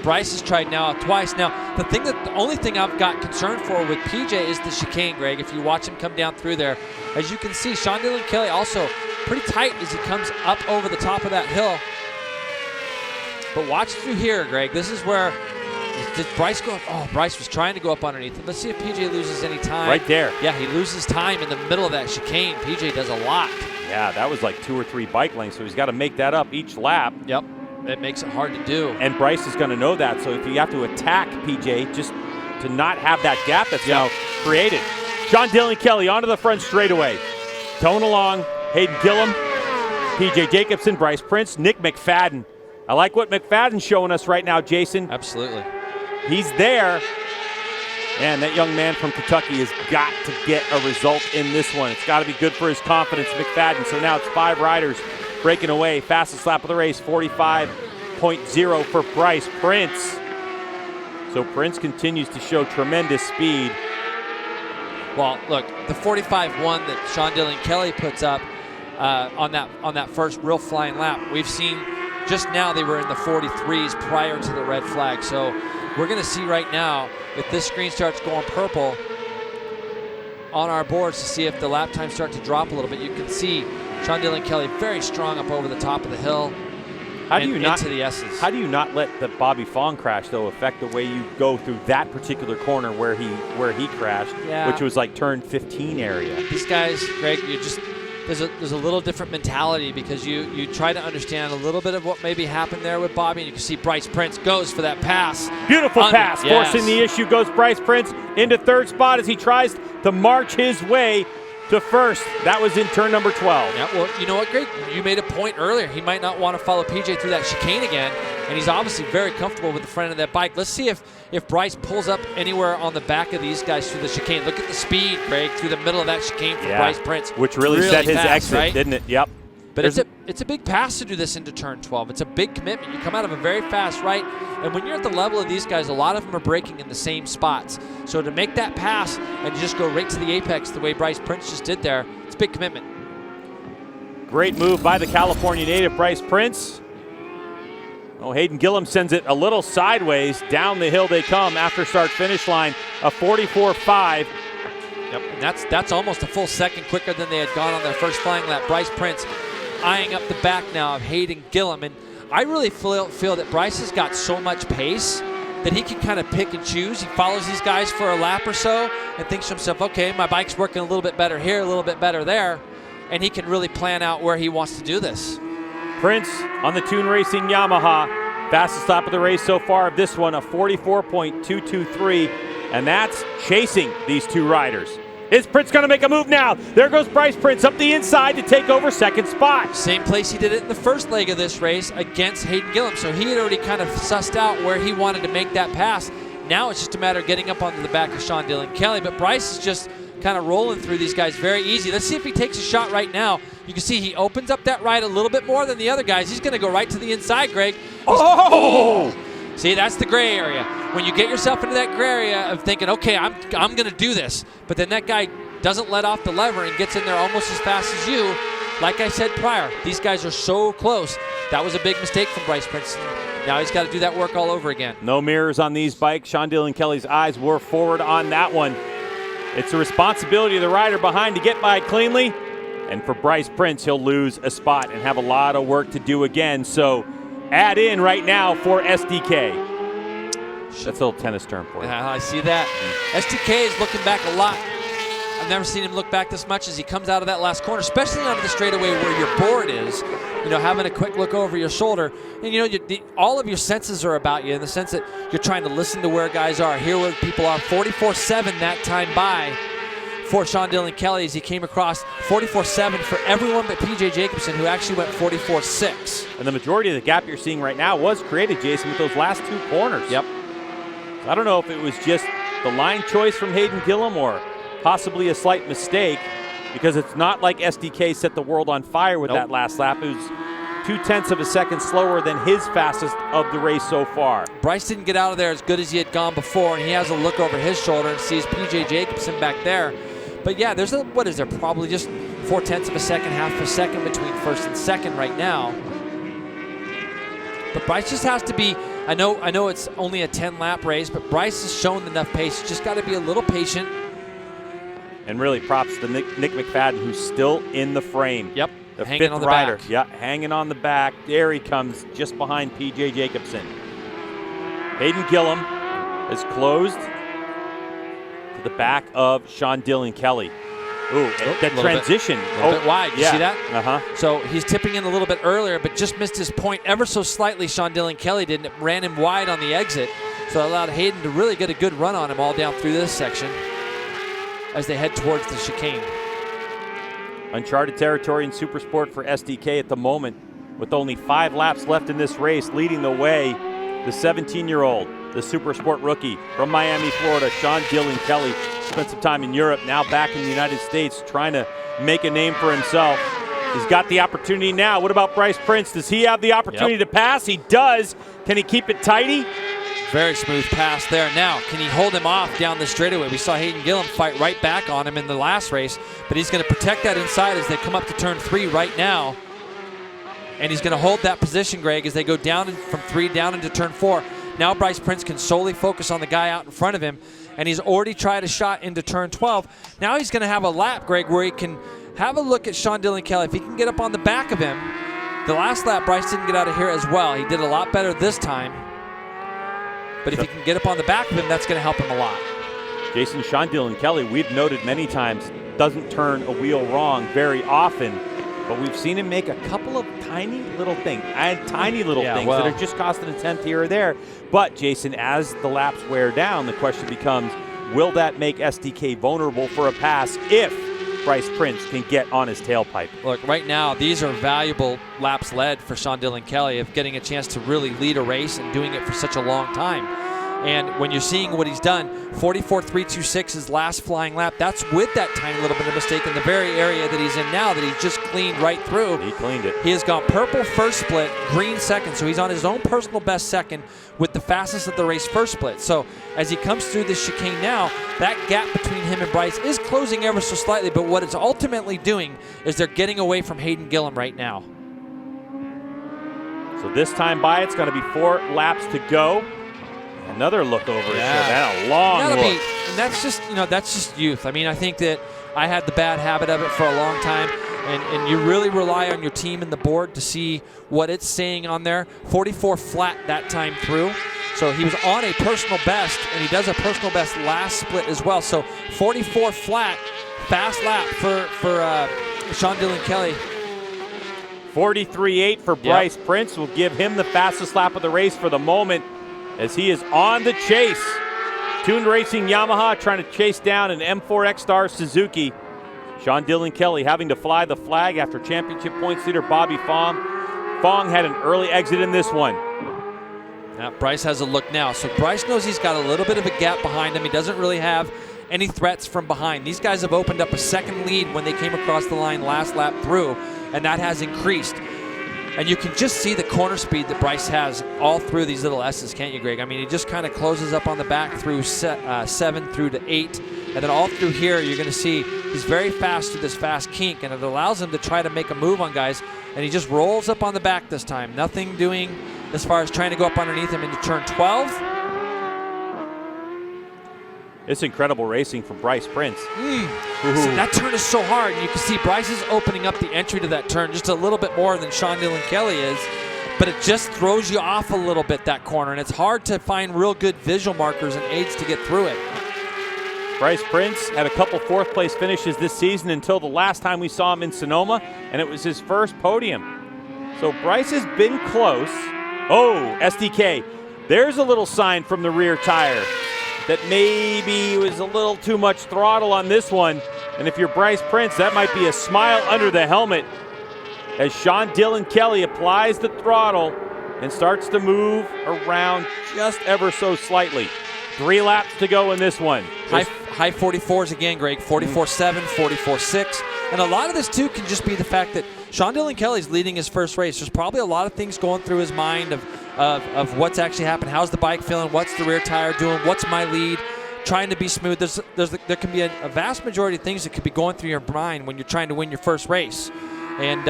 Bryce has tried now twice. Now, the only thing I've got concern for with PJ is the chicane, Greg. If you watch him come down through there, as you can see, Sean Dylan Kelly also pretty tight as he comes up over the top of that hill. But watch through here, Greg. This is where did Bryce go? Oh, Bryce was trying to go up underneath him. Let's see if PJ loses any time. Right there. Yeah, he loses time in the middle of that chicane. PJ does a lot. Yeah, that was like 2 or 3 bike lengths, so he's got to make that up each lap. Yep. It makes it hard to do. And Bryce is going to know that. So if you have to attack PJ just to not have that gap that's now created. Sean Dylan Kelly onto the front straightaway. Towing along Hayden Gillum, PJ Jacobson, Bryce Prince, Nick McFadden. I like what McFadden's showing us right now, Jason. Absolutely. He's there. And that young man from Kentucky has got to get a result in this one. It's got to be good for his confidence, McFadden. So now it's 5 riders breaking away. Fastest lap of the race, 45.0 for Bryce Prince. So Prince continues to show tremendous speed. Well, look, the 45.1 that Sean Dylan Kelly puts up on that first real flying lap, we've seen just now they were in the 43s prior to the red flag. So we're going to see right now if this screen starts going purple on our boards to see if the lap times start to drop a little bit. You can see Sean Dylan Kelly very strong up over the top of the hill. How do you not into the S's. How do you not let the Bobby Fong crash though affect the way you go through that particular corner where he crashed, which was like turn 15 area? These guys, Greg, there's a little different mentality because you try to understand a little bit of what maybe happened there with Bobby, and you can see Bryce Prince goes for that pass. Beautiful pass, forcing the issue. Goes Bryce Prince into third spot as he tries to march his way to first. That was in turn number 12. Yeah, well, you know what, Greg? You made a point earlier. He might not want to follow PJ through that chicane again, and he's obviously very comfortable with the front of that bike. Let's see if Bryce pulls up anywhere on the back of these guys through the chicane. Look at the speed, Greg, through the middle of that chicane for Bryce Prince. Which really set his fast, exit, right? didn't it? Yep. But it's a big pass to do this into turn 12. It's a big commitment. You come out of a very fast right, and when you're at the level of these guys, a lot of them are braking in the same spots. So to make that pass and just go right to the apex the way Bryce Prince just did there, it's a big commitment. Great move by the California native, Bryce Prince. Oh, Hayden Gillum sends it a little sideways. Down the hill they come after start-finish line, a 44.5. Yep, and that's almost a full second quicker than they had gone on their first flying lap. Bryce Prince eyeing up the back now of Hayden Gillum. And I really feel that Bryce has got so much pace that he can kind of pick and choose. He follows these guys for a lap or so and thinks to himself, okay, my bike's working a little bit better here, a little bit better there. and he can really plan out where he wants to do this. Prince on the Toon Racing Yamaha. Fastest lap of the race so far of this one, a 44.223, and that's chasing these two riders. Is Prince going to make a move now? There goes Bryce Prince up the inside to take over second spot. Same place he did it in the first leg of this race against Hayden Gillum. So he had already kind of sussed out where he wanted to make that pass. Now it's just a matter of getting up onto the back of Sean Dillon Kelly. But Bryce is just kind of rolling through these guys very easy. Let's see if he takes a shot right now. You can see he opens up that right a little bit more than the other guys. He's going to go right to the inside, Greg. Oh! See, that's the gray area. When you get yourself into that gray area of thinking, okay, I'm going to do this, but then that guy doesn't let off the lever and gets in there almost as fast as you. Like I said prior, these guys are so close. That was a big mistake from Bryce Prince. Now he's got to do that work all over again. No mirrors on these bikes. Sean Dillon Kelly's eyes were forward on that one. It's the responsibility of the rider behind to get by cleanly. And for Bryce Prince, he'll lose a spot and have a lot of work to do again. So add in right now for SDK. That's a little tennis term for you. Yeah, I see that. SDK is looking back a lot. I've never seen him look back this much as he comes out of that last corner, especially onto the straightaway where your board is, having a quick look over your shoulder. And, all of your senses are about you in the sense that you're trying to listen to where guys are, hear where people are. 44.7 that time by for Sean Dillon Kelly as he came across 44.7 for everyone but PJ Jacobson, who actually went 44.6. And the majority of the gap you're seeing right now was created, Jason, with those last two corners. Yep. I don't know if it was just the line choice from Hayden Gillum or possibly a slight mistake, because it's not like SDK set the world on fire with that last lap. It was 0.2 of a second slower than his fastest of the race so far. Bryce didn't get out of there as good as he had gone before, and he has a look over his shoulder and sees PJ Jacobson back there. But yeah, there's probably just 0.4 of a second, half a second between first and second right now. But Bryce just has to be, I know it's only a 10-lap race, but Bryce has shown enough pace. He's just got to be a little patient. And really props to Nick McFadden, who's still in the frame. Yep, the hanging fifth on the rider. back. Yeah, hanging on the back. There he comes, just behind PJ Jacobson. Hayden Gillum is closed to the back of Sean Dillon Kelly. Ooh, that transition. A little bit wide. You see that? Uh-huh. So he's tipping in a little bit earlier, but just missed his point ever so slightly. Sean Dillon Kelly did, and it ran him wide on the exit. So it allowed Hayden to really get a good run on him all down through this section as they head towards the chicane. Uncharted territory in Supersport for SDK at the moment, with only 5 laps left in this race. Leading the way, the 17-year-old, the Supersport rookie from Miami, Florida, Sean Dillon Kelly. Spent some time in Europe, now back in the United States, trying to make a name for himself. He's got the opportunity now. What about Bryce Prince? Does he have the opportunity to pass? He does. Can he keep it tidy? Very smooth pass there. Now, can he hold him off down the straightaway? We saw Hayden Gillum fight right back on him in the last race, but he's going to protect that inside as they come up to turn 3 right now. And he's going to hold that position, Greg, as they go down from 3 down into turn 4. Now Bryce Prince can solely focus on the guy out in front of him, and he's already tried a shot into turn 12. Now he's going to have a lap, Greg, where he can have a look at Sean Dillon Kelly. If he can get up on the back of him, the last lap Bryce didn't get out of here as well. He did a lot better this time. But if he can get up on the back of him, that's going to help him a lot. Jason, Sean Dillon Kelly, we've noted many times, doesn't turn a wheel wrong very often, but we've seen him make a couple of tiny little things that are just costing a tenth here or there. But, Jason, as the laps wear down, the question becomes, will that make SDK vulnerable for a pass if Bryce Prince can get on his tailpipe? Look, right now, these are valuable laps led for Sean Dillon Kelly of getting a chance to really lead a race and doing it for such a long time. And when you're seeing what he's done, 44.326 his last flying lap, that's with that tiny little bit of mistake in the very area that he's in now that he just cleaned right through. He cleaned it. He has gone purple first split, green second, so he's on his own personal best second with the fastest of the race first split. So as he comes through this chicane now, that gap between him and Bryce is closing ever so slightly, but what it's ultimately doing is they're getting away from Hayden Gillum right now. So this time by, it's going to be 4 laps to go. Another look over his shoulder. That a long look. And that's just youth. I mean, I think that I had the bad habit of it for a long time, and you really rely on your team and the board to see what it's saying on there. 44 flat that time through. So he was on a personal best, and he does a personal best last split as well. So 44 flat, fast lap for Sean Dillon Kelly. 43.8 for Bryce Prince will give him the fastest lap of the race for the moment as he is on the chase. Tuned Racing Yamaha trying to chase down an M4X Star Suzuki. Sean Dillon Kelly having to fly the flag after championship points leader Bobby Fong. Fong had an early exit in this one. Now Bryce has a look now. So Bryce knows he's got a little bit of a gap behind him. He doesn't really have any threats from behind. These guys have opened up a second lead when they came across the line last lap through, and that has increased. And you can just see the corner speed that Bryce has all through these little S's, can't you, Greg? I mean, he just kind of closes up on the back through 7 through to 8. And then all through here, you're going to see he's very fast through this fast kink, and it allows him to try to make a move on guys. And he just rolls up on the back this time. Nothing doing as far as trying to go up underneath him into turn 12. It's incredible racing from Bryce Prince. See, that turn is so hard. You can see Bryce is opening up the entry to that turn just a little bit more than Sean Dillon Kelly is, but it just throws you off a little bit, that corner, and it's hard to find real good visual markers and aids to get through it. Bryce Prince had a couple fourth-place finishes this season until the last time we saw him in Sonoma, and it was his first podium. So Bryce has been close. Oh, SDK. There's a little sign from the rear tire that maybe was a little too much throttle on this one. And if you're Bryce Prince, that might be a smile under the helmet as Sean Dillon Kelly applies the throttle and starts to move around just ever so slightly. 3 laps to go in this one. High 44s again, Greg. 44.7, 44.6. And a lot of this, too, can just be the fact that Sean Dillon Kelly's leading his first race. There's probably a lot of things going through his mind of what's actually happened. How's the bike feeling? What's the rear tire doing? What's my lead? Trying to be smooth. There can be a vast majority of things that could be going through your mind when you're trying to win your first race. And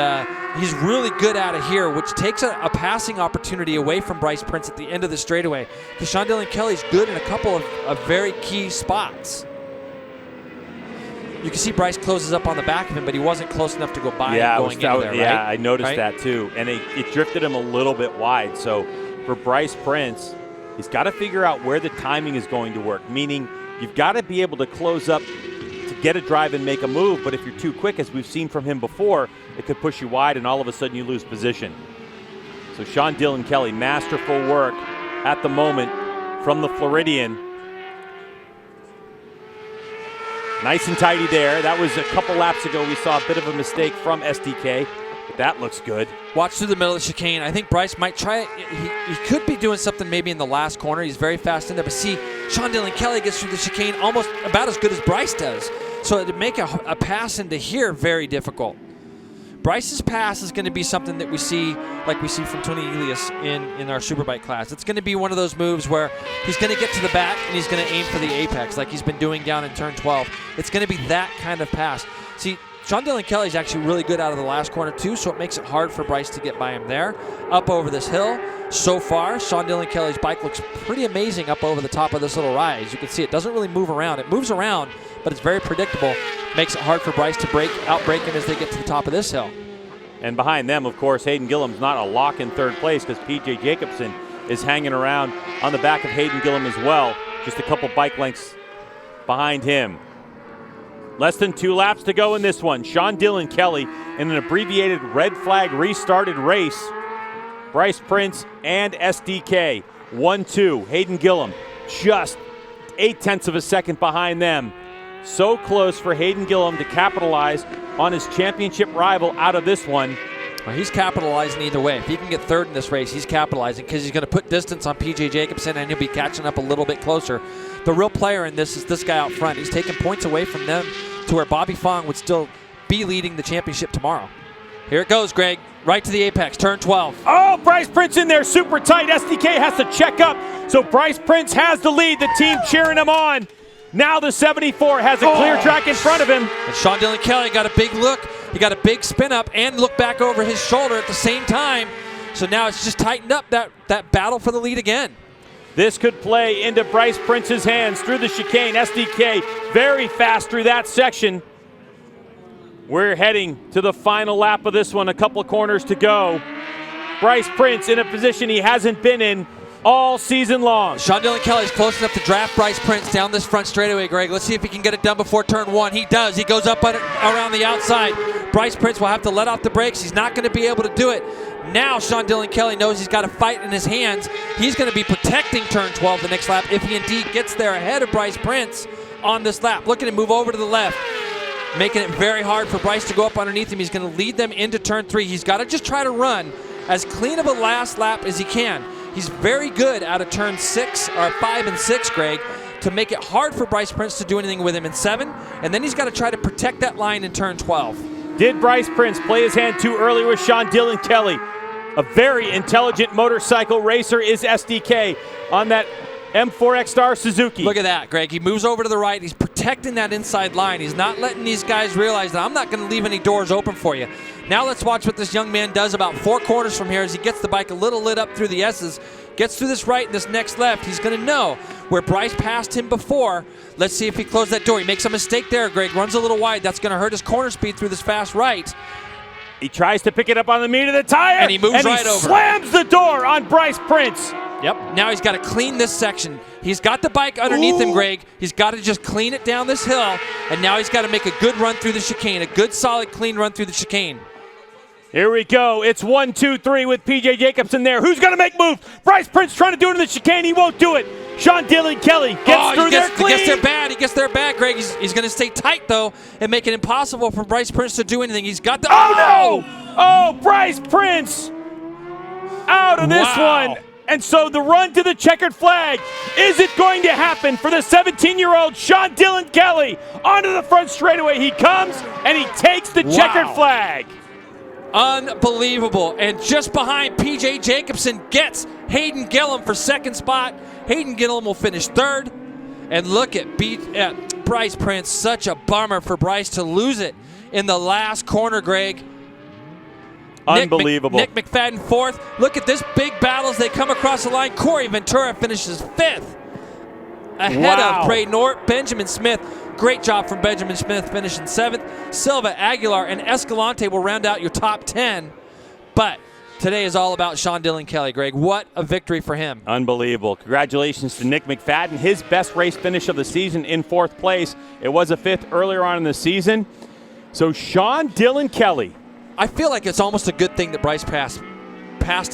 he's really good out of here, which takes a passing opportunity away from Bryce Prince at the end of the straightaway. Because Sean Dillon Kelly's good in a couple of very key spots. You can see Bryce closes up on the back of him, but he wasn't close enough to go by him going into there, right? Yeah, I noticed that too. And it drifted him a little bit wide. So for Bryce Prince, he's got to figure out where the timing is going to work, meaning you've got to be able to close up to get a drive and make a move, but if you're too quick, as we've seen from him before, it could push you wide and all of a sudden you lose position. So Sean Dillon Kelly, masterful work at the moment from the Floridian. Nice and tidy there. That was a couple laps ago. We saw a bit of a mistake from SDK, but that looks good. Watch through the middle of the chicane. I think Bryce might try it. He could be doing something maybe in the last corner. He's very fast in there, but see, Sean Dillon Kelly gets through the chicane almost about as good as Bryce does. So to make a pass into here very difficult. Bryce's pass is going to be something that we see, like we see from Tony Elias in our Superbike class. It's going to be one of those moves where he's going to get to the back and he's going to aim for the apex like he's been doing down in turn 12. It's going to be that kind of pass. See, Sean Dillon Kelly is actually really good out of the last corner too, so it makes it hard for Bryce to get by him there. Up over this hill, so far, Sean Dillon Kelly's bike looks pretty amazing up over the top of this little rise. You can see it doesn't really move around. It moves around, but it's very predictable. Makes it hard for Bryce to outbreak him as they get to the top of this hill. And behind them, of course, Hayden Gillum's not a lock in third place because PJ Jacobson is hanging around on the back of Hayden Gillum as well. Just a couple bike lengths behind him. Less than 2 laps to go in this one. Sean Dillon Kelly in an abbreviated red flag restarted race. Bryce Prince and SDK 1-2. Hayden Gillum just 0.8 of a second behind them. So close for Hayden Gillum to capitalize on his championship rival out of this one. Well, he's capitalizing either way. If he can get third in this race, he's capitalizing because he's going to put distance on PJ Jacobson and he'll be catching up a little bit closer. The real player in this is this guy out front. He's taking points away from them to where Bobby Fong would still be leading the championship tomorrow. Here it goes, Greg. Right to the apex, turn 12. Oh, Bryce Prince in there, super tight. SDK has to check up. So Bryce Prince has the lead. The team cheering him on. Now the 74 has a clear track in front of him. And Sean Dillon Kelly got a big look. He got a big spin up and look back over his shoulder at the same time. So now it's just tightened up that battle for the lead again. This could play into Bryce Prince's hands through the chicane. SDK very fast through that section. We're heading to the final lap of this one. A couple corners to go. Bryce Prince in a position he hasn't been in all season long. Sean Dillon Kelly is close enough to draft Bryce Prince down this front straightaway, Greg. Let's see if he can get it done before turn 1. He does. He goes up around the outside. Bryce Prince will have to let off the brakes. He's not going to be able to do it. Now Sean Dillon Kelly knows he's got a fight in his hands. He's going to be protecting turn 12 the next lap if he indeed gets there ahead of Bryce Prince on this lap. Look at him move over to the left, making it very hard for Bryce to go up underneath him. He's going to lead them into turn 3. He's got to just try to run as clean of a last lap as he can. He's very good out of turn 5 and 6, Greg, to make it hard for Bryce Prince to do anything with him in 7, and then he's got to try to protect that line in turn 12. Did Bryce Prince play his hand too early with Sean Dillon Kelly? A very intelligent motorcycle racer is SDK on that M4X Star Suzuki. Look at that, Greg. He moves over to the right. He's protecting that inside line. He's not letting these guys realize that I'm not going to leave any doors open for you. Now let's watch what this young man does about 4 corners from here as he gets the bike a little lit up through the S's, gets through this right and this next left. He's going to know where Bryce passed him before. Let's see if he closed that door. He makes a mistake there, Greg. Runs a little wide. That's going to hurt his corner speed through this fast right. He tries to pick it up on the meat of the tire. And he moves right over. Slams the door on Bryce Prince. Yep. Now he's got to clean this section. He's got the bike underneath him, Greg. He's got to just clean it down this hill. And now he's got to make a good run through the chicane. A good, solid, clean run through the chicane. Here we go. It's 1, 2, 3 with P.J. Jacobsen there. Who's going to make moves? Bryce Prince trying to do it in the chicane. He won't do it. Sean Dillon Kelly gets through there clean. He gets there bad, Greg. He's going to stay tight, though, and make it impossible for Bryce Prince to do anything. He's got the... Oh, no! Oh, Bryce Prince out of this one. And so the run to the checkered flag. Is it going to happen for the 17-year-old Sean Dillon Kelly? Onto the front straightaway he comes, and he takes the checkered flag. Unbelievable. And just behind P.J. Jacobsen gets Hayden Gillum for second spot. Hayden Gillum will finish third. And look at Bryce Prince. Such a bummer for Bryce to lose it in the last corner, Greg. Unbelievable. Nick McFadden fourth. Look at this big battle as they come across the line. Corey Ventura finishes fifth. Ahead of Bray Nort, Benjamin Smith. Great job from Benjamin Smith finishing 7th. Silva, Aguilar, and Escalante will round out your top 10. But today is all about Sean Dillon Kelly, Greg. What a victory for him. Unbelievable. Congratulations to Nick McFadden. His best race finish of the season in 4th place. It was a 5th earlier on in the season. So Sean Dillon Kelly. I feel like it's almost a good thing that Bryce passed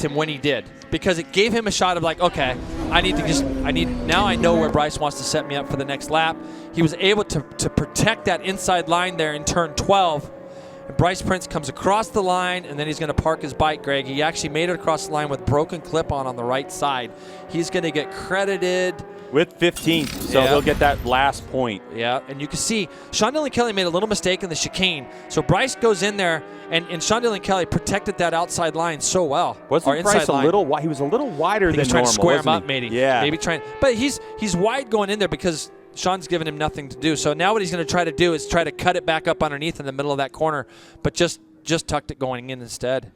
him when he did, because it gave him a shot of like, okay, now I know where Bryce wants to set me up for the next lap. He was able to protect that inside line there in turn 12. And Bryce Prince comes across the line, and then he's going to park his bike, Greg. He actually made it across the line with broken clip-on the right side. He's going to get credited with 15th, so he'll get that last point. Yeah, and you can see Sean Dillon Kelly made a little mistake in the chicane. So Bryce goes in there, and Sean Dillon Kelly protected that outside line so well. Wasn't Bryce a little wide? He was a little wider than normal. He was trying to square him up, maybe. Yeah. Maybe trying. But he's wide going in there because Sean's given him nothing to do. So now what he's going to try to do is try to cut it back up underneath in the middle of that corner, but just tucked it going in instead.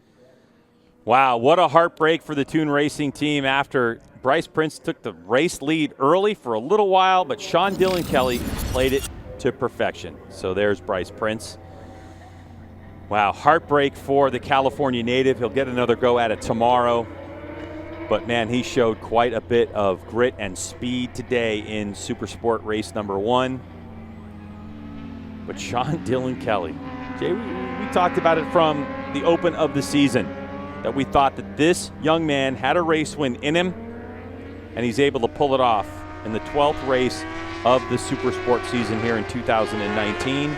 Wow, what a heartbreak for the Toon Racing team after Bryce Prince took the race lead early for a little while, but Sean Dillon Kelly played it to perfection. So there's Bryce Prince. Wow, heartbreak for the California native. He'll get another go at it tomorrow. But, man, he showed quite a bit of grit and speed today in Supersport race number 1. But Sean Dillon Kelly, Jay, we talked about it from the open of the season, that we thought that this young man had a race win in him, and he's able to pull it off in the 12th race of the Supersport season here in 2019.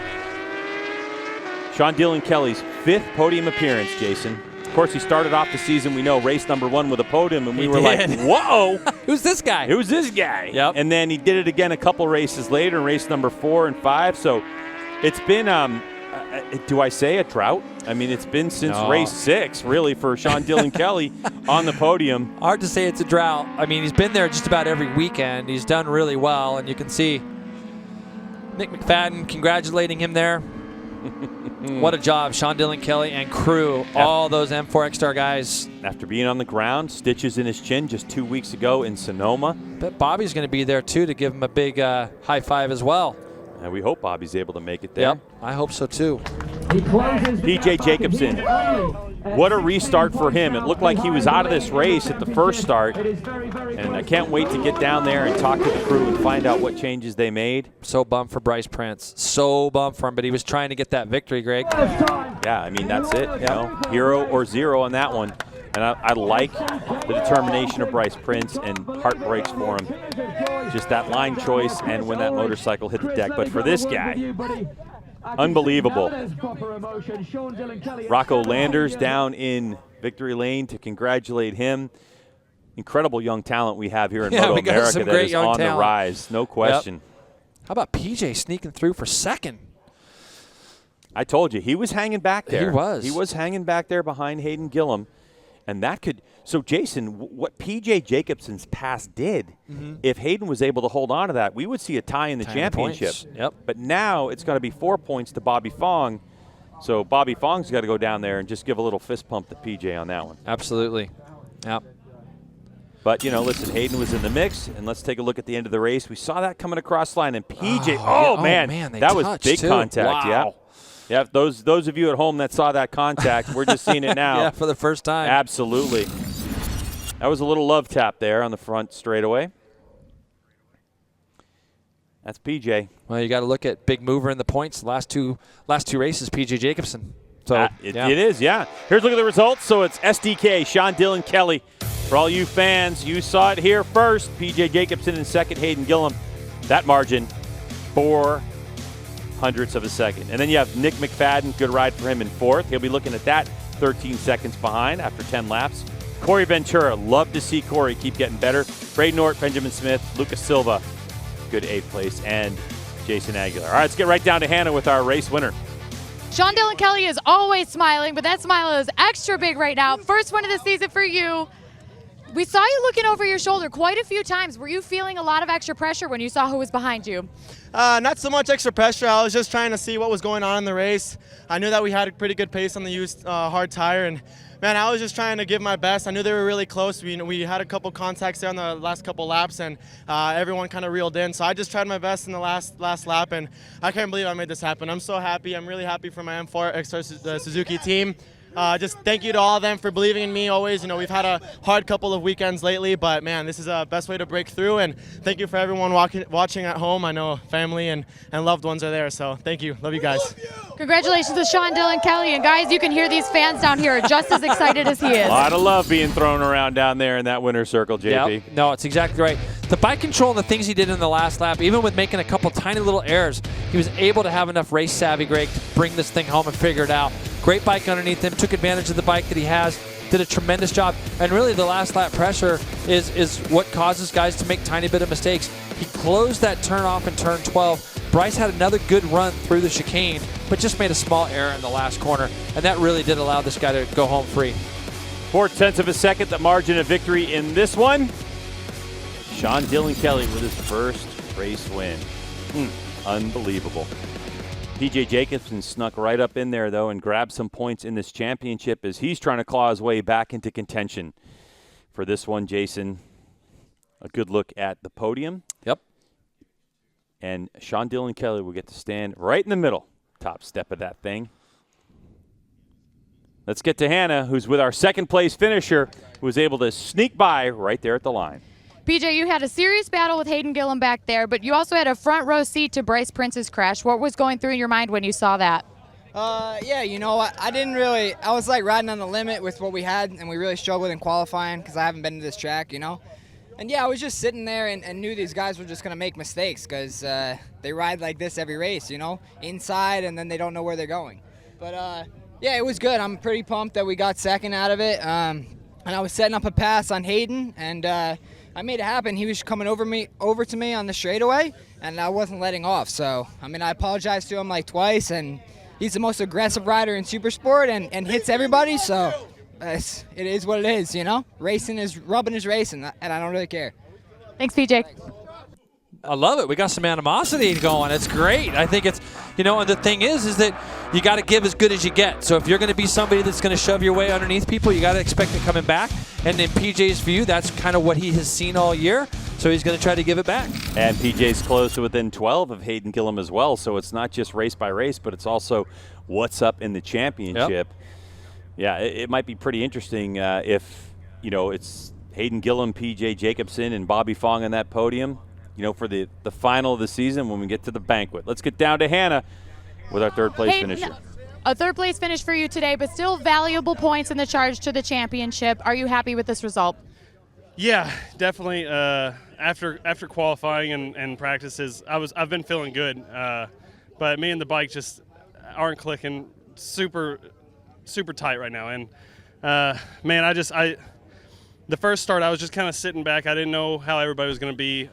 Sean Dillon Kelly's 5th podium appearance, Jason. Of course, he started off the season, we know, race number 1 with a podium, and we were like, whoa. Who's this guy? Who's this guy? Yep. And then he did it again a couple races later in race number 4 and 5. So it's been, do I say a drought? I mean, it's been since race 6, really, for Sean Dillon Kelly on the podium. Hard to say it's a drought. I mean, he's been there just about every weekend. He's done really well, and you can see Nick McFadden congratulating him there. What a job, Sean Dillon Kelly and crew, all those M4X Star guys. After being on the ground, stitches in his chin just 2 weeks ago in Sonoma. Bet Bobby's going to be there, too, to give him a big high five as well. And we hope Bobby's able to make it there. Yep, I hope so, too. PJ Jacobson, what a restart for him. It looked like he was out of this race at the first start, and I can't wait to get down there and talk to the crew and find out what changes they made. So bummed for Bryce Prince. So bummed for him, but he was trying to get that victory, Greg. Yeah, I mean, that's it. You know, hero or zero on that one. And I like the determination of Bryce Prince, and heart breaks for him. Just that line choice and when that motorcycle hit the deck. But for this guy, unbelievable. Rocco Landers down in victory lane to congratulate him. Incredible young talent we have here in MotoAmerica that is on the rise, no question. Yep. How about PJ sneaking through for second? I told you, he was hanging back there. He was. He was hanging back there behind Hayden Gillum. And that could – so, Jason, what P.J. Jacobson's pass did, if Hayden was able to hold on to that, we would see a tie in the championship. Yep. But now it's going to be 4 points to Bobby Fong. So Bobby Fong's got to go down there and just give a little fist pump to P.J. on that one. Absolutely. Yep. But, you know, listen, Hayden was in the mix, and let's take a look at the end of the race. We saw that coming across the line, and P.J. Oh, man, that was big too. contact. Wow. Yeah. Yeah, those of you at home that saw that contact, we're just seeing it now. Yeah, for the first time. Absolutely. That was a little love tap there on the front straightaway. That's PJ. Well, you got to look at big mover in the points. Last two races, PJ Jacobson. So it is, yeah. Here's a look at the results. So it's SDK, Sean Dillon Kelly. For all you fans, you saw it here first. PJ Jacobson in second, Hayden Gillum. That margin, 4 hundredths of a second. And then you have Nick McFadden, good ride for him in fourth. He'll be looking at that 13 seconds behind after 10 laps. Corey Ventura, love to see Corey keep getting better. Braden Nort, Benjamin Smith, Lucas Silva, good 8th place, and Jason Aguilar. All right, let's get right down to Hannah with our race winner. Sean Dillon Kelly is always smiling, but that smile is extra big right now. First one of the season for you. We saw you looking over your shoulder quite a few times. Were you feeling a lot of extra pressure when you saw who was behind you? Not so much extra pressure. I was just trying to see what was going on in the race. I knew that we had a pretty good pace on the used hard tire, and man, I was just trying to give my best. I knew they were really close. We had a couple contacts there on the last couple laps, and everyone kind of reeled in. So I just tried my best in the last lap, and I can't believe I made this happen. I'm so happy. I'm really happy for my M4 XR Suzuki team. Just thank you to all of them for believing in me always. You know, we've had a hard couple of weekends lately, but man, this is the best way to break through. And thank you for everyone watching at home. I know family and loved ones are there, so thank you. Love you guys. Congratulations to Sean Dillon Kelly. And guys, you can hear these fans down here are just as excited as he is. A lot of love being thrown around down there in that winner's circle, JP. Yep. No, it's exactly right. The bike control and the things he did in the last lap, even with making a couple tiny little errors, he was able to have enough race savvy, Greg, to bring this thing home and figure it out. Great bike underneath him, took advantage of the bike that he has, did a tremendous job. And really the last lap pressure is what causes guys to make tiny bit of mistakes. He closed that turn off in turn 12. Bryce had another good run through the chicane, but just made a small error in the last corner. And that really did allow this guy to go home free. 4/10 of a second, the margin of victory in this one. Sean Dillon Kelly with his first race win. Unbelievable. PJ Jacobson snuck right up in there, though, and grabbed some points in this championship as he's trying to claw his way back into contention. For this one, Jason, a good look at the podium. Yep. And Sean Dillon Kelly will get to stand right in the middle, top step of that thing. Let's get to Hannah, who's with our second-place finisher, who was able to sneak by right there at the line. PJ, you had a serious battle with Hayden Gillum back there, but you also had a front row seat to Bryce Prince's crash. What was going through your mind when you saw that? Yeah, you know, I didn't really, I was like riding on the limit with what we had, and we really struggled in qualifying because I haven't been to this track, you know. And yeah, I was just sitting there and knew these guys were just going to make mistakes because they ride like this every race, you know, inside, and then they don't know where they're going. But yeah, it was good. I'm pretty pumped that we got second out of it. And I was setting up a pass on Hayden, and I made it happen. He was coming over to me on the straightaway, and I wasn't letting off. So, I mean, I apologized to him like twice, and he's the most aggressive rider in Supersport and hits everybody. So, it is what it is, you know? Racing is rubbing is racing, and I don't really care. Thanks, PJ. I love it. We got some animosity going. It's great. I think it's, you know, and the thing is that you got to give as good as you get. So if you're going to be somebody that's going to shove your way underneath people, you got to expect it coming back. And in PJ's view, that's kind of what he has seen all year. so he's going to try to give it back. And PJ's close to within 12 of Hayden Gillum as well, so it's not just race by race, but it's also what's up in the championship. Yep. Yeah, it might be pretty interesting if, it's Hayden Gillum, PJ Jacobsen, and Bobby Fong on that podium, for the final of the season when we get to the banquet. Let's get down to Hannah with our third-place finisher. A third-place finish for you today, but still valuable points in the charge to the championship. Are you happy with this result? Yeah, definitely. After qualifying and practices, I've been feeling good, but me and the bike just aren't clicking super tight right now. And man, the first start I was just kind of sitting back. I didn't know how everybody was going to be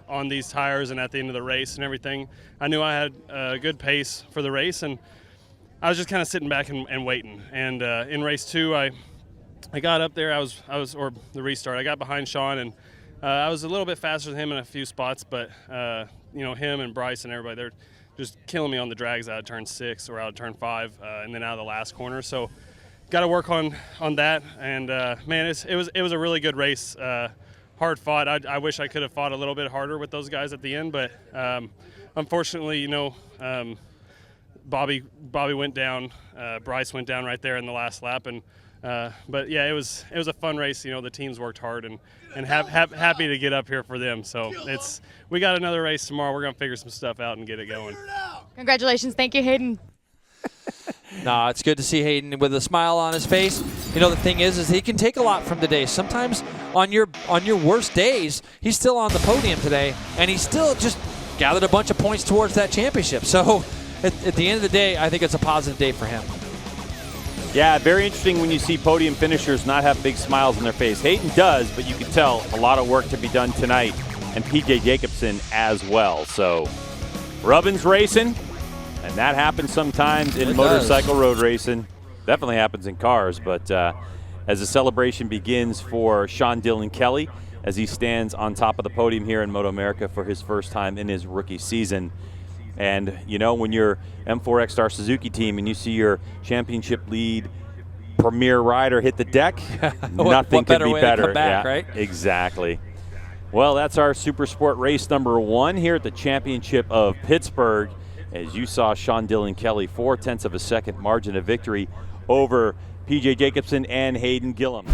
on these tires and at the end of the race and everything. I knew I had a good pace for the race, and I was just kind of sitting back and waiting. And in race 2, I got up there. Or the restart. I got behind Sean, and I was a little bit faster than him in a few spots. But him and Bryce and everybody, they're just killing me on the drags out of turn 6 or out of turn 5, and then out of the last corner. So got to work on that. And man, it was a really good race. Hard fought. I wish I could have fought a little bit harder with those guys at the end, but unfortunately, Bobby went down. Bryce went down right there in the last lap, and but yeah, it was a fun race. The teams worked hard, and happy to get up here for them. So we got another race tomorrow. We're gonna figure some stuff out and get it going. Congratulations. Thank you, Hayden. No, it's good to see Hayden with a smile on his face. The thing is he can take a lot from the day. Sometimes on your worst days, he's still on the podium today, and he still just gathered a bunch of points towards that championship. So at the end of the day, I think it's a positive day for him. Yeah, very interesting when you see podium finishers not have big smiles on their face. Hayden does, but you can tell a lot of work to be done tonight, and PJ Jacobsen as well. So Rubbin's racing, and that happens sometimes in motorcycle road racing. Definitely happens in cars, but as the celebration begins for Sean Dillon Kelly as he stands on top of the podium here in MotoAmerica for his first time in his rookie season. And, when you're M4 X-Star Suzuki team and you see your championship lead premier rider hit the deck, nothing could be better. Back, right? Exactly. Well, that's our Supersport race number 1 here at the Championship of Pittsburgh. As you saw, Sean Dillon Kelly, 0.4 of a second margin of victory over PJ Jacobsen and Hayden Gillum.